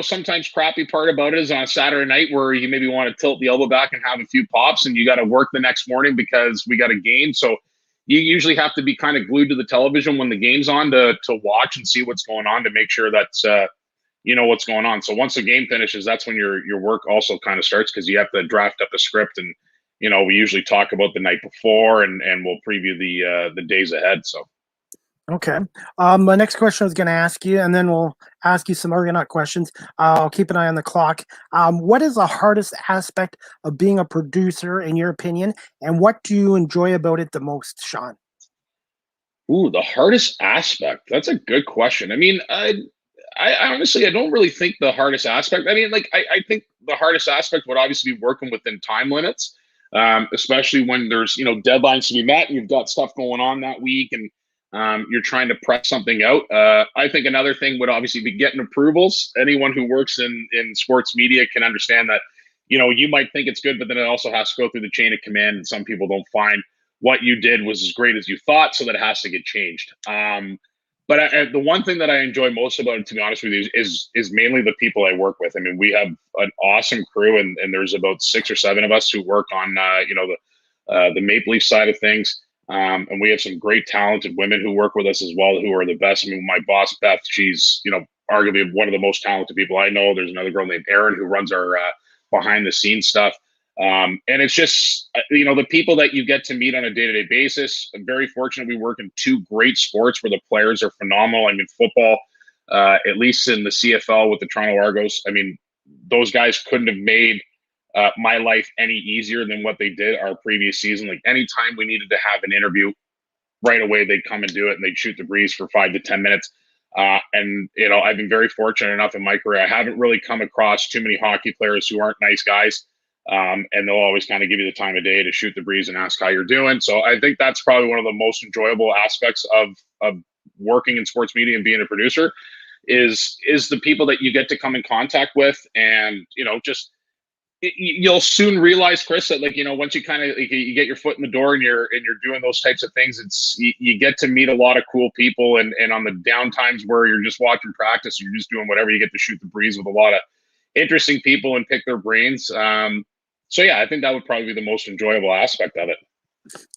sometimes crappy part about it is on a Saturday night where you maybe want to tilt the elbow back and have a few pops, and you got to work the next morning because we got a game. So you usually have to be kind of glued to the television when the game's on to watch and see what's going on, to make sure that's, what's going on. So once the game finishes, that's when your work also kind of starts, because you have to draft up a script, and, we usually talk about the night before, and we'll preview the days ahead. So. Okay. My next question I was going to ask you, and then we'll ask you some Argonaut questions. I'll keep an eye on the clock. What is the hardest aspect of being a producer, in your opinion, and what do you enjoy about it the most, Sean? Ooh, the hardest aspect. That's a good question. I mean, I honestly, I don't really think the hardest aspect. I mean, like, I think the hardest aspect would obviously be working within time limits, especially when there's, deadlines to be met and you've got stuff going on that week and you're trying to press something out. I think another thing would obviously be getting approvals. Anyone who works in sports media can understand that, you might think it's good, but then it also has to go through the chain of command, and some people don't find what you did was as great as you thought, so that it has to get changed. But the one thing that I enjoy most about it, to be honest with you, is mainly the people I work with. I mean, we have an awesome crew, and there's about 6 or 7 of us who work on the Maple Leaf side of things, and we have some great talented women who work with us as well, who are the best. I mean, my boss Beth, she's arguably one of the most talented people I know. There's another girl named Erin who runs our behind the scenes stuff. And it's just, the people that you get to meet on a day-to-day basis. I'm very fortunate we work in 2 great sports where the players are phenomenal. I mean, football, at least in the CFL with the Toronto Argos, I mean, those guys couldn't have made my life any easier than what they did our previous season. Like, anytime we needed to have an interview, right away they'd come and do it, and they'd shoot the breeze for 5 to 10 minutes. And I've been very fortunate enough in my career. I haven't really come across too many hockey players who aren't nice guys. And they'll always kind of give you the time of day to shoot the breeze and ask how you're doing. So I think that's probably one of the most enjoyable aspects of working in sports media and being a producer is the people that you get to come in contact with. And, just you'll soon realize, Chris, that once you kind of you get your foot in the door and you're doing those types of things, it's you get to meet a lot of cool people. And on the down times where you're just watching practice, you're just doing whatever, you get to shoot the breeze with a lot of interesting people and pick their brains. So yeah, I think that would probably be the most enjoyable aspect of it.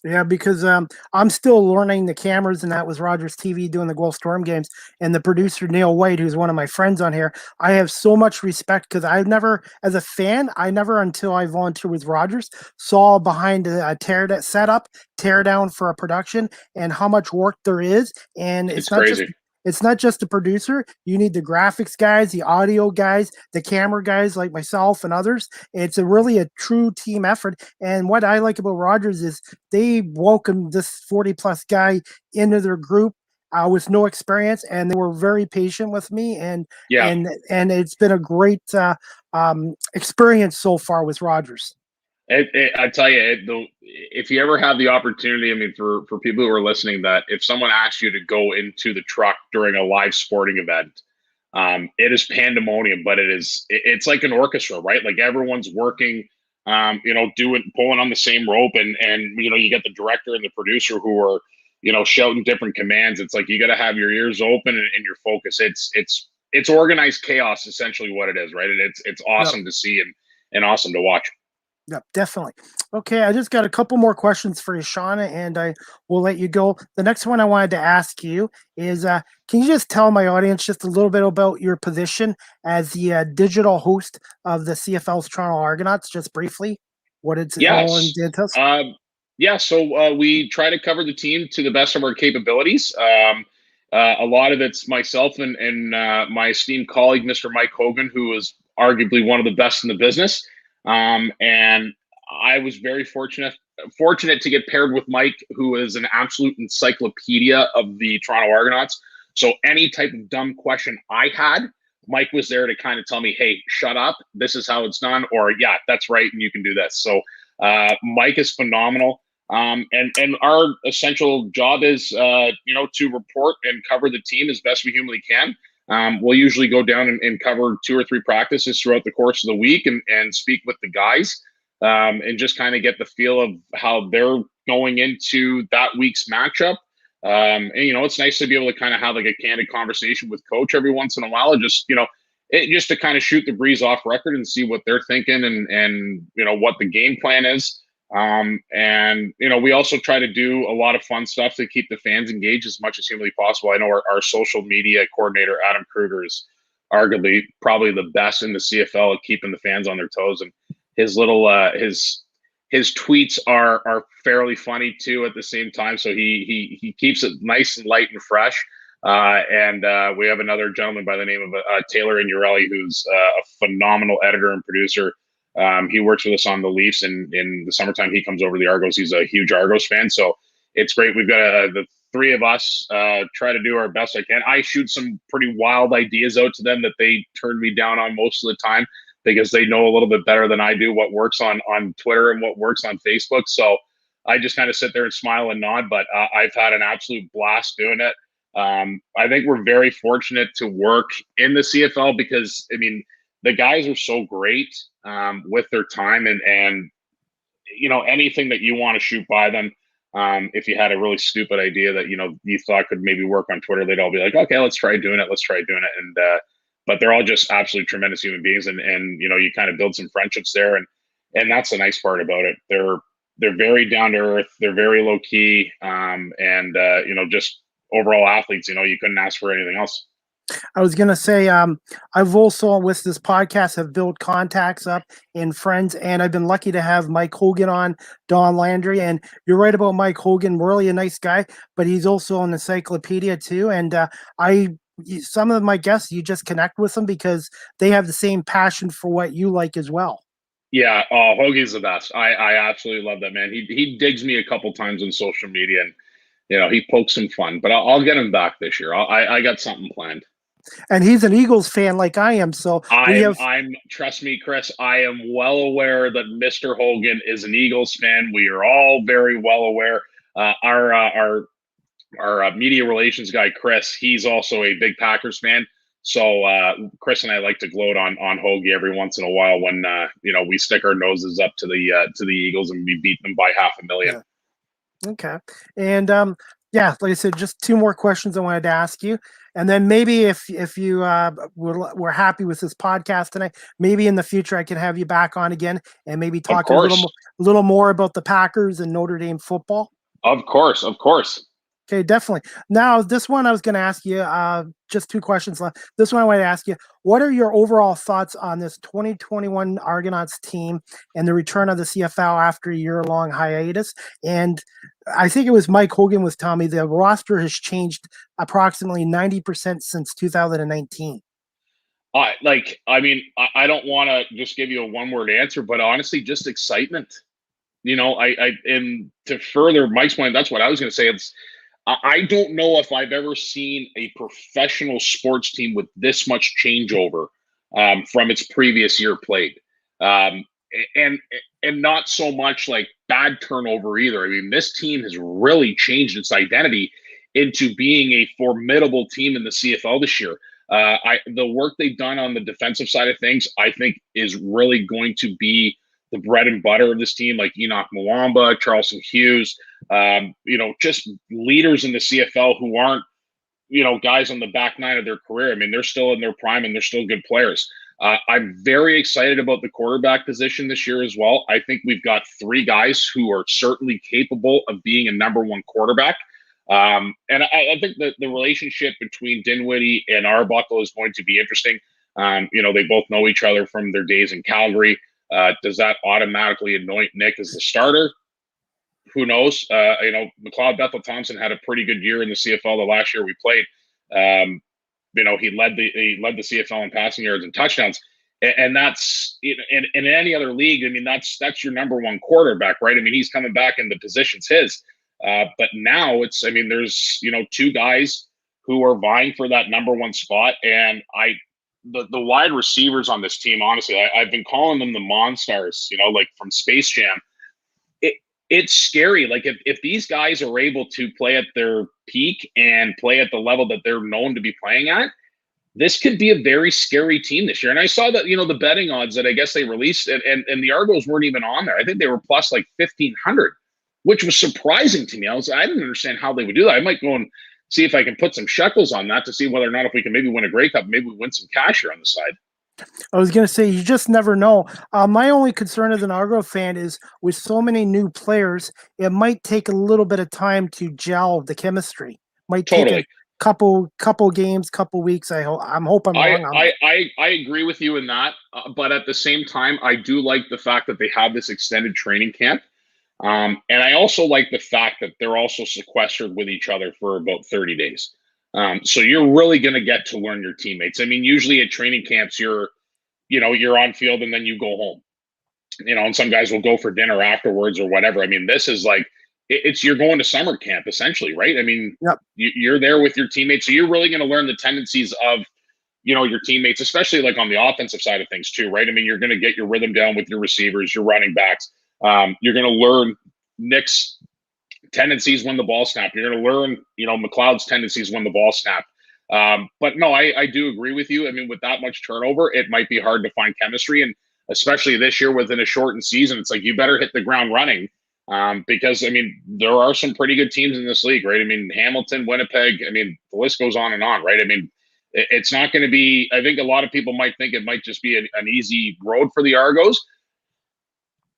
Yeah, because I'm still learning the cameras, and that was Rogers TV doing the Guelph Storm games. And the producer, Neil White, who's one of my friends on here, I have so much respect because I've never, as a fan, until I volunteered with Rogers, saw behind a setup, tear down for a production, and how much work there is. And it's not crazy. It's not just the producer. You need the graphics guys, the audio guys, the camera guys like myself and others. It's really a true team effort. And what I like about Rogers is they welcomed this 40-plus guy into their group with no experience, and they were very patient with me. And it's been a great experience so far with Rogers. I tell you, if you ever have the opportunity, I mean, for people who are listening, that if someone asks you to go into the truck during a live sporting event, it is pandemonium, but it's like an orchestra, right? Like, everyone's working, pulling on the same rope, and you get the director and the producer who are, shouting different commands. It's like you got to have your ears open and your focus. It's organized chaos, essentially what it is, right? And it's awesome to see and awesome to watch. Yeah, definitely. Okay, I just got a couple more questions for you, Shauna, and I will let you go. The next one I wanted to ask you is, can you just tell my audience just a little bit about your position as the digital host of the CFL's Toronto Argonauts, just briefly? What it's all entails? So we try to cover the team to the best of our capabilities. A lot of it's myself and my esteemed colleague, Mr. Mike Hogan, who is arguably one of the best in the business. And I was very fortunate to get paired with Mike, who is an absolute encyclopedia of the Toronto Argonauts. So any type of dumb question I had, Mike was there to kind of tell me, hey, shut up, this is how it's done, or yeah, that's right, and you can do this. So Mike is phenomenal. And our essential job is, to report and cover the team as best we humanly can. We'll usually go down and cover 2 or 3 practices throughout the course of the week and speak with the guys and just kind of get the feel of how they're going into that week's matchup. And, it's nice to be able to kind of have like a candid conversation with coach every once in a while, just to kind of shoot the breeze off record and see what they're thinking and what the game plan is. And we also try to do a lot of fun stuff to keep the fans engaged as much as humanly possible. I know our social media coordinator, Adam Kruger, is arguably probably the best in the CFL at keeping the fans on their toes. And his little, his tweets are fairly funny too at the same time. So he keeps it nice and light and fresh. And we have another gentleman by the name of Taylor Inurelli, who's a phenomenal editor and producer. He works with us on the Leafs, and in the summertime he comes over to the Argos. He's a huge Argos fan, so it's great. We've got the three of us try to do our best I can. I shoot some pretty wild ideas out to them that they turn me down on most of the time because they know a little bit better than I do what works on Twitter and what works on Facebook. So I just kind of sit there and smile and nod, but I've had an absolute blast doing it. I think we're very fortunate to work in the CFL because, I mean, the guys are so great with their time and you know, anything that you want to shoot by them. If you had a really stupid idea that, you know, you thought could maybe work on Twitter, they'd all be like, okay, let's try doing it. Let's try doing it. And, but they're all just absolutely tremendous human beings. And, you know, you kind of build some friendships there. And that's the nice part about it. They're very down to earth. They're very low key. You know, just overall athletes, you know, you couldn't ask for anything else. I was going to say, I've also, with this podcast, have built contacts up and friends, and I've been lucky to have Mike Hogan on, Don Landry, and you're right about Mike Hogan, really a nice guy, but he's also an encyclopedia too, and some of my guests, you just connect with them because they have the same passion for what you like as well. Yeah, Hoagie's the best. I absolutely love that man. He digs me a couple times on social media, and you know he pokes some fun. But I'll get him back this year. I got something planned. And he's an Eagles fan like I am, so I'm trust me, Chris. I am well aware that Mr. Hogan is an Eagles fan. We are all very well aware. Our media relations guy, Chris, he's also a big Packers fan. So Chris and I like to gloat on Hoagie every once in a while when you know we stick our noses up to the Eagles and we beat them by 500,000. Yeah. Okay, and yeah, like I said, just two more questions I wanted to ask you, and then maybe if you were happy with this podcast tonight, maybe in the future I can have you back on again and maybe talk a little more about the Packers and Notre Dame football. Of course. Okay, definitely. Now, this one I was going to ask you, just two questions left. This one I want to ask you, what are your overall thoughts on this 2021 Argonauts team and the return of the CFL after a year-long hiatus? And I think it was Mike Hogan was telling me the roster has changed approximately 90% since 2019. I mean, I don't want to just give you a one-word answer, but honestly, just excitement. You know, and to further Mike's point, that's what I was going to say. I don't know if I've ever seen a professional sports team with this much changeover from its previous year played, and not so much like bad turnover either. I mean, this team has really changed its identity into being a formidable team in the CFL this year. The work they've done on the defensive side of things, I think, is really going to be the bread and butter of this team, like Enoch Mwamba, Charleston Hughes, you know, just leaders in the CFL who aren't, you know, guys on the back nine of their career. I mean, they're still in their prime and they're still good players. I'm very excited about the quarterback position this year as well. I think we've got three guys who are certainly capable of being a number one quarterback. And I think that the relationship between Dinwiddie and Arbuckle is going to be interesting. You know, they both know each other from their days in Calgary. Does that automatically anoint Nick as the starter? Who knows? You know, McLeod Bethel Thompson had a pretty good year in the CFL the last year we played. You know, he led the CFL in passing yards and touchdowns, and that's in any other league. I mean, that's your number one quarterback, right? I mean, he's coming back and the position's his. But now I mean, there's, you know, two guys who are vying for that number one spot, and the wide receivers on this team, honestly, I've been calling them the Monstars, you know, like from Space Jam. It's scary. Like if these guys are able to play at their peak and play at the level that they're known to be playing at, this could be a very scary team this year. And I saw that, you know, the betting odds that I guess they released and the Argos weren't even on there. I think they were plus like 1,500, which was surprising to me. I didn't understand how they would do that. I might go and see if I can put some shekels on that to see whether or not if we can maybe win a Grey Cup, maybe we win some cash here on the side. I was going to say, you just never know. My only concern as an Argo fan is with so many new players, it might take a little bit of time to gel the chemistry. Might take a couple games, couple weeks. I'm hoping I'm wrong on that. I agree with you in that, but at the same time, I do like the fact that they have this extended training camp. And I also like the fact that they're also sequestered with each other for about 30 days. So you're really going to get to learn your teammates. I mean, usually at training camps, you're on field and then you go home, you know, and some guys will go for dinner afterwards or whatever. I mean, this is like it's you're going to summer camp essentially, right? I mean, Yep. you're there with your teammates, so you're really going to learn the tendencies of your teammates, especially like on the offensive side of things too, right? I mean, you're going to get your rhythm down with your receivers, your running backs. You're going to learn Nick's tendencies when the ball snapped. You're going to learn, McLeod's tendencies when the ball snapped. But no, I do agree with you. I mean, with that much turnover, it might be hard to find chemistry, and especially this year within a shortened season, it's like you better hit the ground running. Because I mean, there are some pretty good teams in this league, right? I mean, Hamilton, Winnipeg. I mean, the list goes on and on, right? I mean, it's not going to be. I think a lot of people might think it might just be an easy road for the Argos.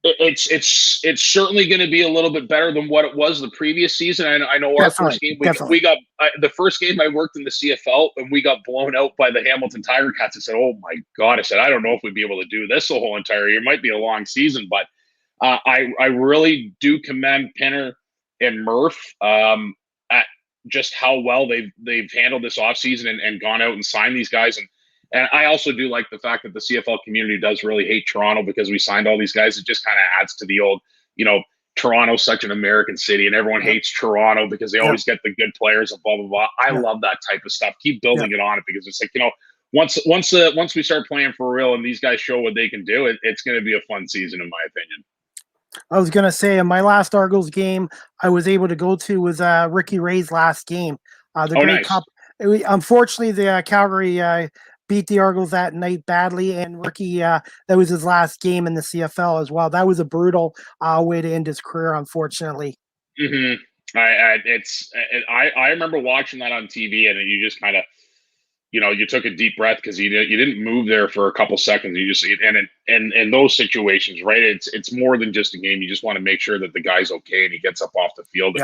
It's certainly going to be a little bit better than what it was the previous season. I know our first game we got the first game I worked in the CFL and we got blown out by the Hamilton Tiger Cats. I said, "Oh my God!" I said, "I don't know if we'd be able to do this the whole entire year. It might be a long season, but I really do commend Pinner and Murph at just how well they've handled this offseason and gone out and signed these guys. And I also do like the fact that the CFL community does really hate Toronto because we signed all these guys. It just kind of adds to the old, Toronto's such an American city and everyone hates Toronto because they always get the good players and blah, blah, blah. I love that type of stuff. Keep building it on it because it's like, once we start playing for real and these guys show what they can do, it's going to be a fun season, in my opinion. I was going to say, in my last Argos game I was able to go to was Ricky Ray's last game. Nice. Cup. Unfortunately, the Calgary beat the Argos that night badly, and Ricky, that was his last game in the CFL as well. That was a brutal way to end his career, unfortunately. Mm-hmm. I remember watching that on TV, and you just kind of, you took a deep breath because you didn't move there for a couple seconds. You just and in those situations, right? It's more than just a game. You just want to make sure that the guy's okay and he gets up off the field,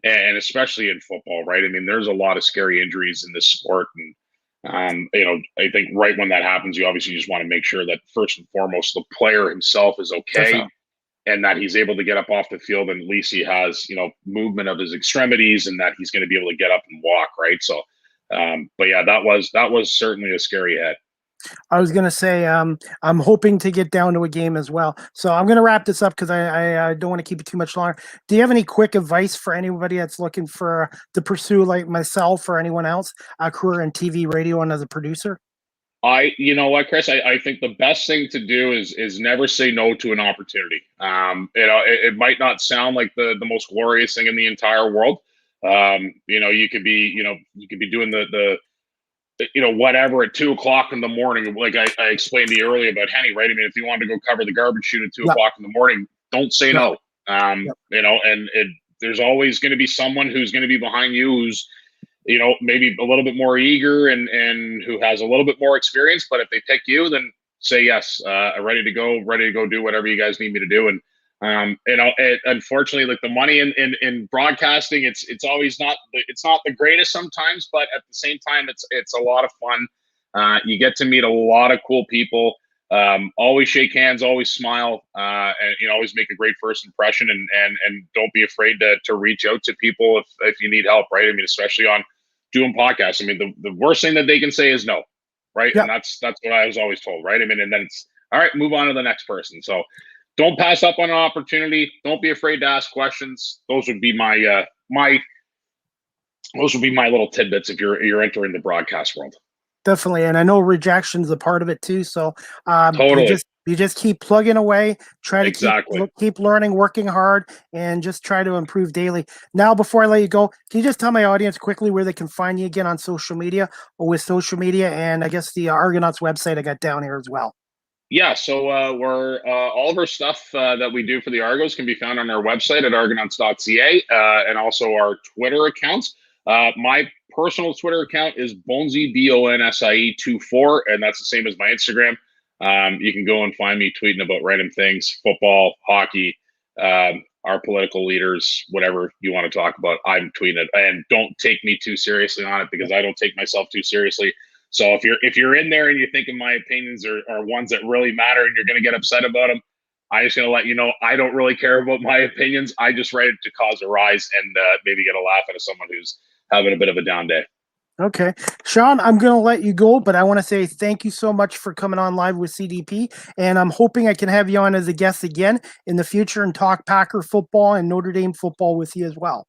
and especially in football, right? I mean, there's a lot of scary injuries in this sport, and I think right when that happens, you obviously just want to make sure that first and foremost the player himself is okay, and that he's able to get up off the field, and at least he has movement of his extremities, and that he's going to be able to get up and walk, right? So. But yeah, that was certainly a scary hit. I was going to say, I'm hoping to get down to a game as well. So I'm going to wrap this up because I don't want to keep it too much longer. Do you have any quick advice for anybody that's looking to pursue, like myself or anyone else, a career in TV, radio, and as a producer? You know what, Chris? I think the best thing to do is never say no to an opportunity. It might not sound like the most glorious thing in the entire world. You could be doing the whatever at 2:00 in the morning. Like I explained to you earlier about Henny, right? I mean, if you wanted to go cover the garbage chute at 2:00 in the morning, don't say no. And there's always going to be someone who's going to be behind you who's, maybe a little bit more eager and who has a little bit more experience. But if they pick you, then say yes. Ready to go do whatever you guys need me to do. And unfortunately, like the money in broadcasting, it's always not the greatest sometimes, but at the same time, it's a lot of fun. You get to meet a lot of cool people. Always shake hands, always smile, and always make a great first impression. And don't be afraid to reach out to people if you need help, right? I mean, especially on doing podcasts. I mean, the worst thing that they can say is no, right? And that's what I was always told, right? I mean, and then it's all right, move on to the next person. So. Don't pass up on an opportunity. Don't be afraid to ask questions. Those would be my little tidbits if you're entering the broadcast world. Definitely, and I know rejection is a part of it too. So totally, you just keep plugging away. Try to keep learning, working hard, and just try to improve daily. Now, before I let you go, can you just tell my audience quickly where they can find you again on social media or with social media, and I guess the Argonauts website I got down here as well. Yeah, so we're all of our stuff that we do for the Argos can be found on our website at argonauts.ca and also our Twitter accounts. My personal Twitter account is Bonsie, BONSIE 24, and that's the same as my Instagram. You can go and find me tweeting about random things, football, hockey, our political leaders, whatever you want to talk about. I'm tweeting it, and don't take me too seriously on it because I don't take myself too seriously. So if you're in there and you're thinking my opinions are ones that really matter and you're going to get upset about them, I'm just going to let you know I don't really care about my opinions. I just write it to cause a rise and maybe get a laugh out of someone who's having a bit of a down day. Okay. Sean, I'm going to let you go, but I want to say thank you so much for coming on live with CDP. And I'm hoping I can have you on as a guest again in the future and talk Packer football and Notre Dame football with you as well.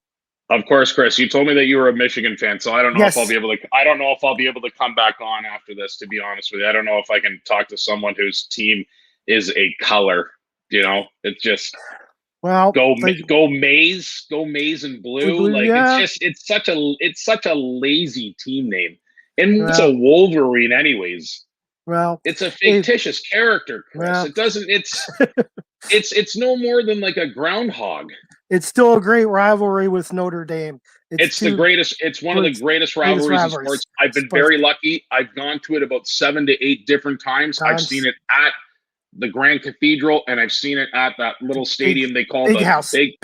Of course, Chris. You told me that you were a Michigan fan, so I don't know if I'll Yes. be able to. I don't know if I'll be able to come back on after this. To be honest with you, I don't know if I can talk to someone whose team is a color. It's just Well, go maize and blue. Like yeah. it's such a lazy team name, and it's Well, a Wolverine anyways. well, It's a fictitious character, Chris. Well, It doesn't. It's no more than like a groundhog. It's still a great rivalry with Notre Dame. It's the greatest. It's one of the greatest rivalries in sports. I've been very lucky. I've gone to it about 7 to 8 different times. I've seen it at the Grand Cathedral, and I've seen it at that little stadium they call Big House. The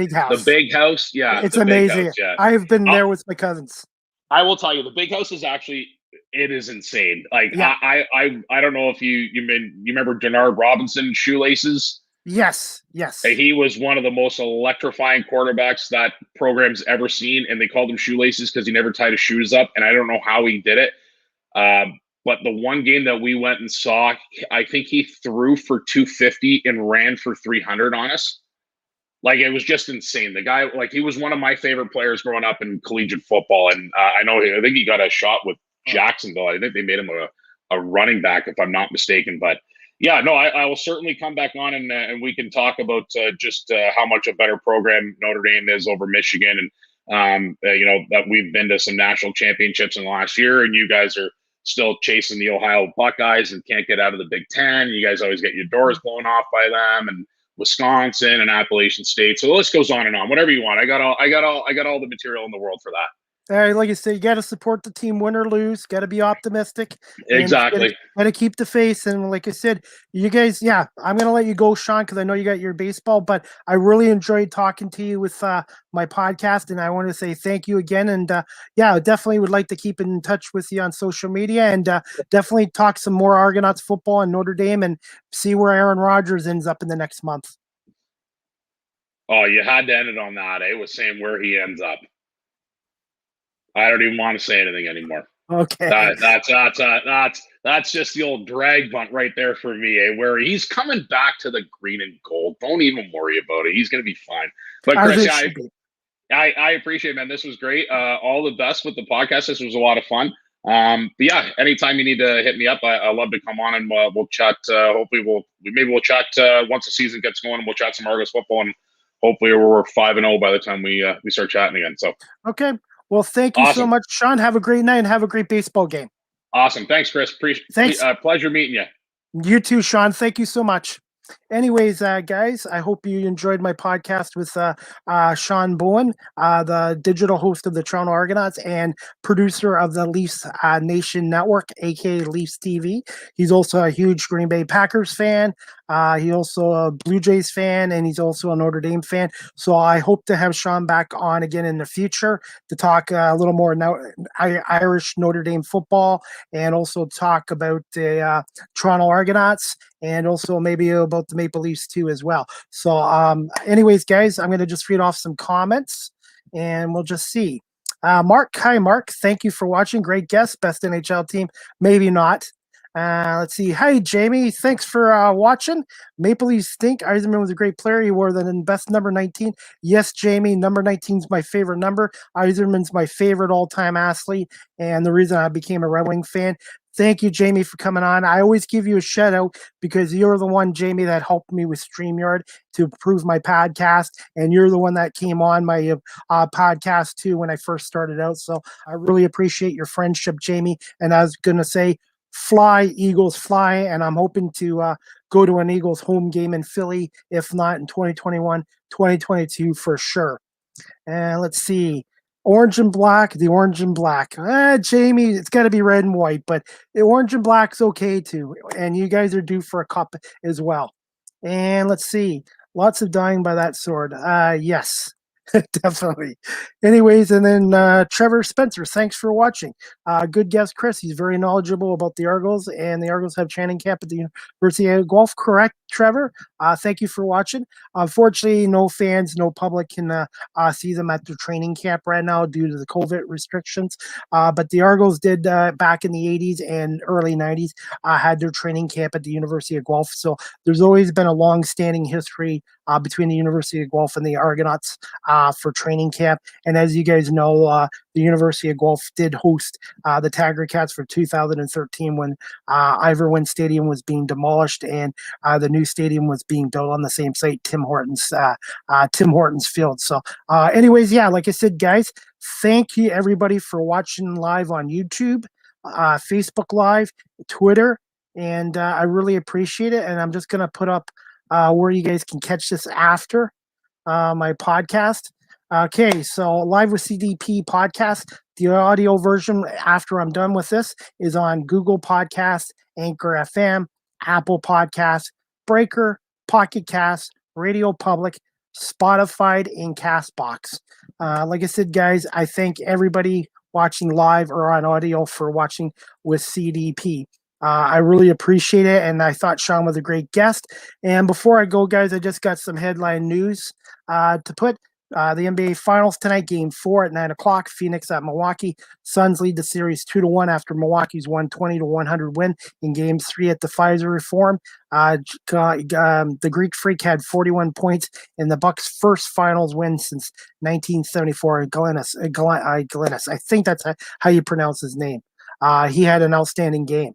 Big House. Yeah, it's amazing. House, yeah. I have been there with my cousins. I will tell you, the Big House is actually it is insane. Like I don't know if you remember Denard Robinson shoelaces. Yes. He was one of the most electrifying quarterbacks that program's ever seen, and they called him shoelaces because he never tied his shoes up, and I don't know how he did it. But the one game that we went and saw, I think he threw for 250 and ran for 300 on us. Like, it was just insane. The guy, like, he was one of my favorite players growing up in collegiate football, and I think he got a shot with Jacksonville. I think they made him a running back, if I'm not mistaken, but yeah, no, I will certainly come back on and we can talk about just how much a better program Notre Dame is over Michigan, and that we've been to some national championships in the last year, and you guys are still chasing the Ohio Buckeyes and can't get out of the Big Ten. You guys always get your doors blown off by them, and Wisconsin and Appalachian State. So the list goes on and on. Whatever you want, I got all the material in the world for that. Like I said, you got to support the team, win or lose. Got to be optimistic. Exactly. Got to keep the face. And like I said, you guys, I'm going to let you go, Sean, because I know you got your baseball. But I really enjoyed talking to you with my podcast, and I want to say thank you again. And I definitely would like to keep in touch with you on social media, and definitely talk some more Argonauts football and Notre Dame, and see where Aaron Rodgers ends up in the next month. Oh, you had to end it on that. It was saying where he ends up. I don't even want to say anything anymore. Okay. That's just the old drag bunt right there for me, where he's coming back to the green and gold. Don't even worry about it. He's going to be fine. But Chris, I appreciate it, man. This was great. All the best with the podcast. This was a lot of fun. But yeah, anytime you need to hit me up, I love to come on and we'll chat. Hopefully we'll chat once the season gets going, and we'll chat some Argos football, and hopefully we're 5-0 by the time we start chatting again. So okay. Well, thank you so much, Sean. Have a great night and have a great baseball game. Awesome. Thanks, Chris. Thanks. Pleasure meeting you. You too, Sean. Thank you so much. Anyways, guys, I hope you enjoyed my podcast with Sean Bowen, the digital host of the Toronto Argonauts and producer of the Leafs Nation Network, aka Leafs TV. He's also a huge Green Bay Packers fan. He's also a Blue Jays fan, and he's also a Notre Dame fan. So I hope to have Sean back on again in the future to talk a little more now Irish Notre Dame football, and also talk about the Toronto Argonauts, and also maybe about the Maple Leafs too as well. So anyways, guys, I'm going to just read off some comments, and we'll just see. Mark, hi, Mark. Thank you for watching. Great guest. Best NHL team. Maybe not. Let's see. Hi, Jamie. Thanks for watching. Maple Leafs stink. Yzerman was a great player. He wore the best number 19. Yes, Jamie, number 19 is my favorite number. Yzerman's my favorite all-time athlete, and the reason I became a Red Wing fan. Thank you, Jamie, for coming on. I always give you a shout out because you're the one, Jamie, that helped me with StreamYard to improve my podcast. And you're the one that came on my podcast too when I first started out. So I really appreciate your friendship, Jamie. And I was going to say, fly, Eagles, fly. And I'm hoping to go to an Eagles home game in Philly, if not in 2021, 2022 for sure. And let's see. Orange and black, the orange and black. Jamie, it's got to be red and white, but the orange and black's okay too. And you guys are due for a cup as well. And let's see. Lots of dying by that sword. Yes, definitely. Anyways, and then Trevor Spencer, thanks for watching. Good guest, Chris. He's very knowledgeable about the Argos, and the Argos have training camp at the University of Guelph, correct? Trevor. Thank you for watching. Unfortunately, no fans, no public can see them at their training camp right now due to the COVID restrictions. But the Argos did back in the 80s and early 90s had their training camp at the University of Guelph. So there's always been a long-standing history between the University of Guelph and the Argonauts for training camp. And as you guys know, the University of Guelph did host the Tiger Cats for 2013 when Ivor Wynne Stadium was being demolished and the new stadium was being built on the same site, Tim Hortons Field. So, anyways, yeah, like I said, guys, thank you everybody for watching live on YouTube, Facebook Live, Twitter, and I really appreciate it. And I'm just gonna put up where you guys can catch this after my podcast. Okay, so Live with CDP podcast. The audio version after I'm done with this is on Google Podcast, Anchor FM, Apple Podcast, Breaker, Pocket Cast, Radio Public, Spotify, and Castbox. Like I said, guys, I thank everybody watching live or on audio for watching with CDP. I really appreciate it, and I thought Sean was a great guest. And before I go, guys, I just got some headline news to put. The NBA Finals tonight, Game 4 at 9 o'clock. Phoenix at Milwaukee. Suns lead the series 2-1 after Milwaukee's 120-100 win in Game 3 at the Pfizer Forum. The Greek Freak had 41 points in the Bucks' first Finals win since 1974. Glennis, I think that's how you pronounce his name. He had an outstanding game.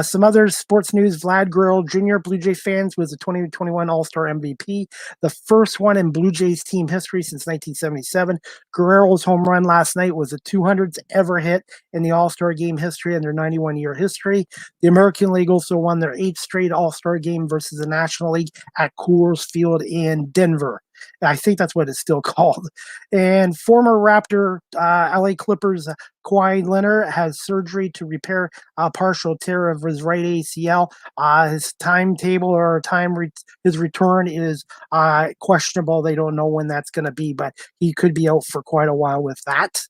Some other sports news: Vlad Guerrero Jr., Blue Jay fans, was the 2021 All-Star MVP, the first one in Blue Jays team history since 1977. Guerrero's home run last night was the 200th ever hit in the All-Star game history in their 91-year history. The American League also won their 8th straight All-Star game versus the National League at Coors Field in Denver. I think that's what it's still called. And former Raptor LA Clippers Kawhi Leonard has surgery to repair a partial tear of his right ACL. His timetable or his return is questionable. They don't know when that's going to be, but he could be out for quite a while with that.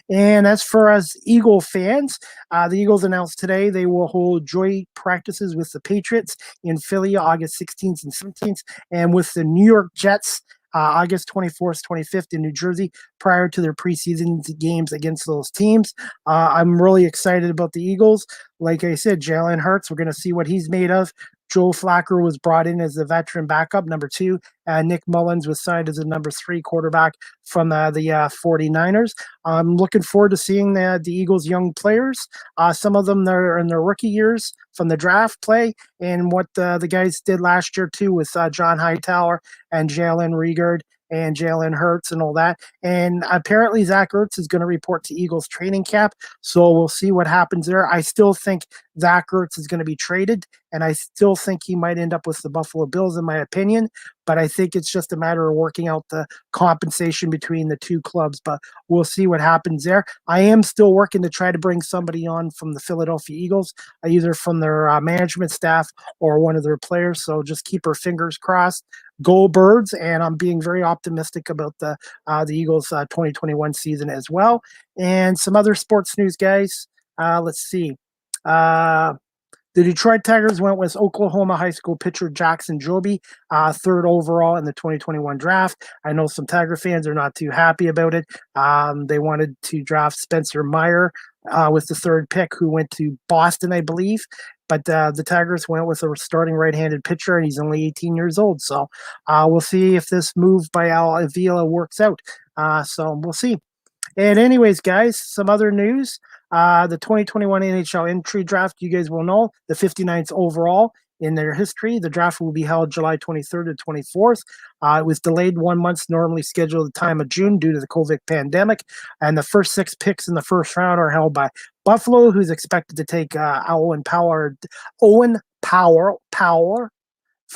And as for us Eagle fans, the Eagles announced today they will hold joint practices with the Patriots in Philly August 16th and 17th, and with the New York Jets August 24th, 25th in New Jersey prior to their preseason games against those teams. I'm really excited about the Eagles. Like I said, Jalen Hurts, we're going to see what he's made of. Joe Flacco was brought in as the veteran backup, number 2. Nick Mullins was signed as a number 3 quarterback from the 49ers. I'm looking forward to seeing the Eagles' young players. Some of them are in their rookie years from the draft play, and what the guys did last year too with John Hightower and Jalen Reagor and Jalen Hurts and all that. And apparently Zach Ertz is going to report to Eagles training camp, so we'll see what happens there. I still think Zach Ertz is going to be traded, and I still think he might end up with the Buffalo Bills, in my opinion. But I think it's just a matter of working out the compensation between the two clubs. But we'll see what happens there. I am still working to try to bring somebody on from the Philadelphia Eagles, either from their management staff or one of their players. So just keep our fingers crossed. Go Birds, and I'm being very optimistic about the Eagles 2021 season as well. And some other sports news, guys. Let's see. The Detroit Tigers went with Oklahoma high school pitcher Jackson Joby, 3rd overall in the 2021 draft. I know some Tiger fans are not too happy about it. They wanted to draft Spencer Meyer with the 3rd pick, who went to Boston, I believe. But the Tigers went with a starting right-handed pitcher, and he's only 18 years old. So we'll see if this move by Al Avila works out. So we'll see. And anyways, guys, some other news. The 2021 NHL entry draft, you guys will know, the 59th overall in their history. The draft will be held July 23rd to 24th. It was delayed 1 month, normally scheduled at the time of June due to the COVID pandemic. And the first 6 picks in the first round are held by Buffalo, who's expected to take Owen Power,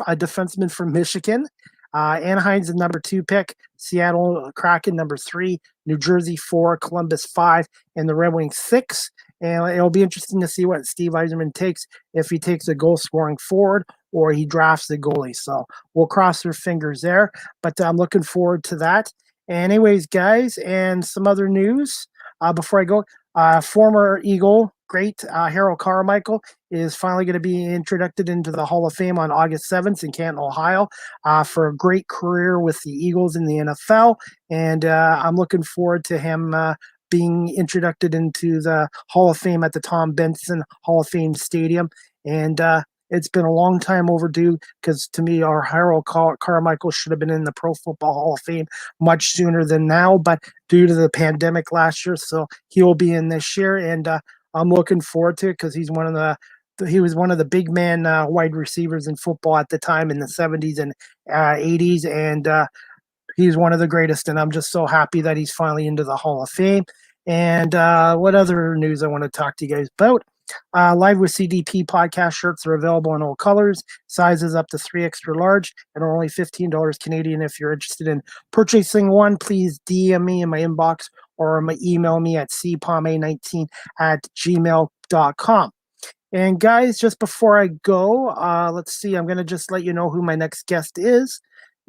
a defenseman from Michigan. Anaheim's the number 2 pick, Seattle Kraken number 3, New Jersey 4, Columbus 5, and the Red Wings 6. And it'll be interesting to see what Steve Yzerman takes, if he takes a goal-scoring forward or he drafts the goalie. So we'll cross our fingers there, but I'm looking forward to that. Anyways, guys, and some other news before I go. Former Eagle great. Harold Carmichael is finally going to be introduced into the Hall of Fame on August 7th in Canton, Ohio, for a great career with the Eagles in the NFL. And I'm looking forward to him being introduced into the Hall of Fame at the Tom Benson Hall of Fame Stadium. And it's been a long time overdue, because to me, our Harold Carmichael should have been in the Pro Football Hall of Fame much sooner than now, but due to the pandemic last year, so he will be in this year. And I'm looking forward to it, because he was one of the big man wide receivers in football at the time in the 70s and 80s, and he's one of the greatest. And I'm just so happy that he's finally into the Hall of Fame. And what other news I want to talk to you guys about? Live with CDP podcast shirts are available in all colors, sizes up to 3 extra large, and are only $15 Canadian. If you're interested in purchasing one, please DM me in my inbox or email me at cpalme19@gmail.com. And guys, just before I go, let's see, I'm going to just let you know who my next guest is.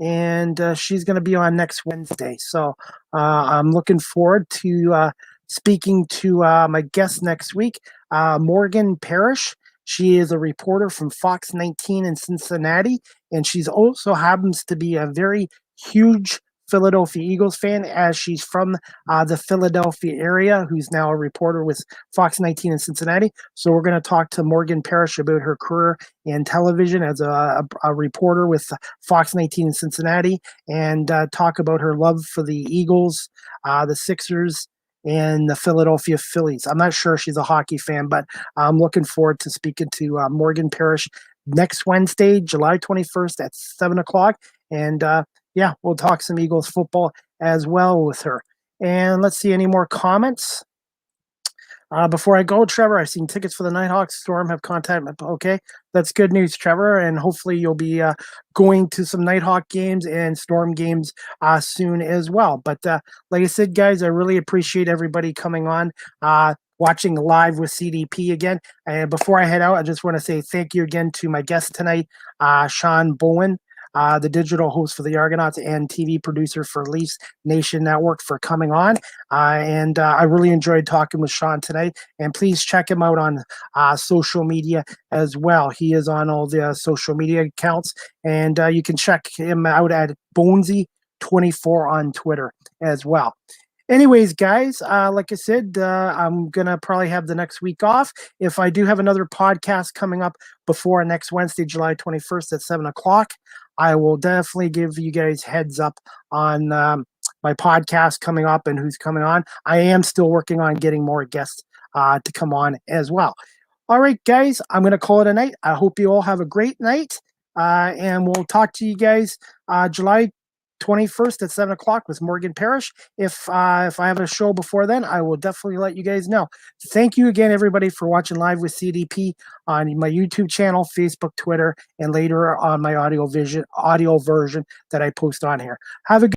And she's going to be on next Wednesday. So I'm looking forward to speaking to my guest next week, Morgan Parrish. She is a reporter from Fox 19 in Cincinnati, and she's also happens to be a very huge Philadelphia Eagles fan, as she's from the Philadelphia area, who's now a reporter with Fox 19 in Cincinnati. So we're going to talk to Morgan Parrish about her career in television as a reporter with Fox 19 in Cincinnati, and talk about her love for the Eagles, the Sixers, and the Philadelphia Phillies. I'm not sure she's a hockey fan, but I'm looking forward to speaking to Morgan Parrish next Wednesday, July 21st at 7 o'clock. And yeah, we'll talk some Eagles football as well with her. And let's see, any more comments? Before I go, Trevor, I've seen tickets for the Nighthawks Storm have contacted. Okay, that's good news, Trevor. And hopefully you'll be going to some Nighthawk games and Storm games soon as well. But like I said, guys, I really appreciate everybody coming on, watching live with CDP again. And before I head out, I just want to say thank you again to my guest tonight, Sean Bowen, the digital host for the Argonauts and TV producer for Leafs Nation Network, for coming on. And I really enjoyed talking with Sean tonight. And please check him out on social media as well. He is on all the social media accounts. And you can check him out at Bonesy24 on Twitter as well. Anyways, guys, like I said, I'm going to probably have the next week off. If I do have another podcast coming up before next Wednesday, July 21st at 7 o'clock, I will definitely give you guys heads up on my podcast coming up and who's coming on. I am still working on getting more guests to come on as well. All right, guys, I'm going to call it a night. I hope you all have a great night, and we'll talk to you guys July 21st at 7 o'clock with Morgan Parrish. If I have a show before then, I will definitely let you guys know. Thank you again, everybody, for watching live with CDP on my YouTube channel, Facebook, Twitter, and later on my audio version that I post on here. Have a good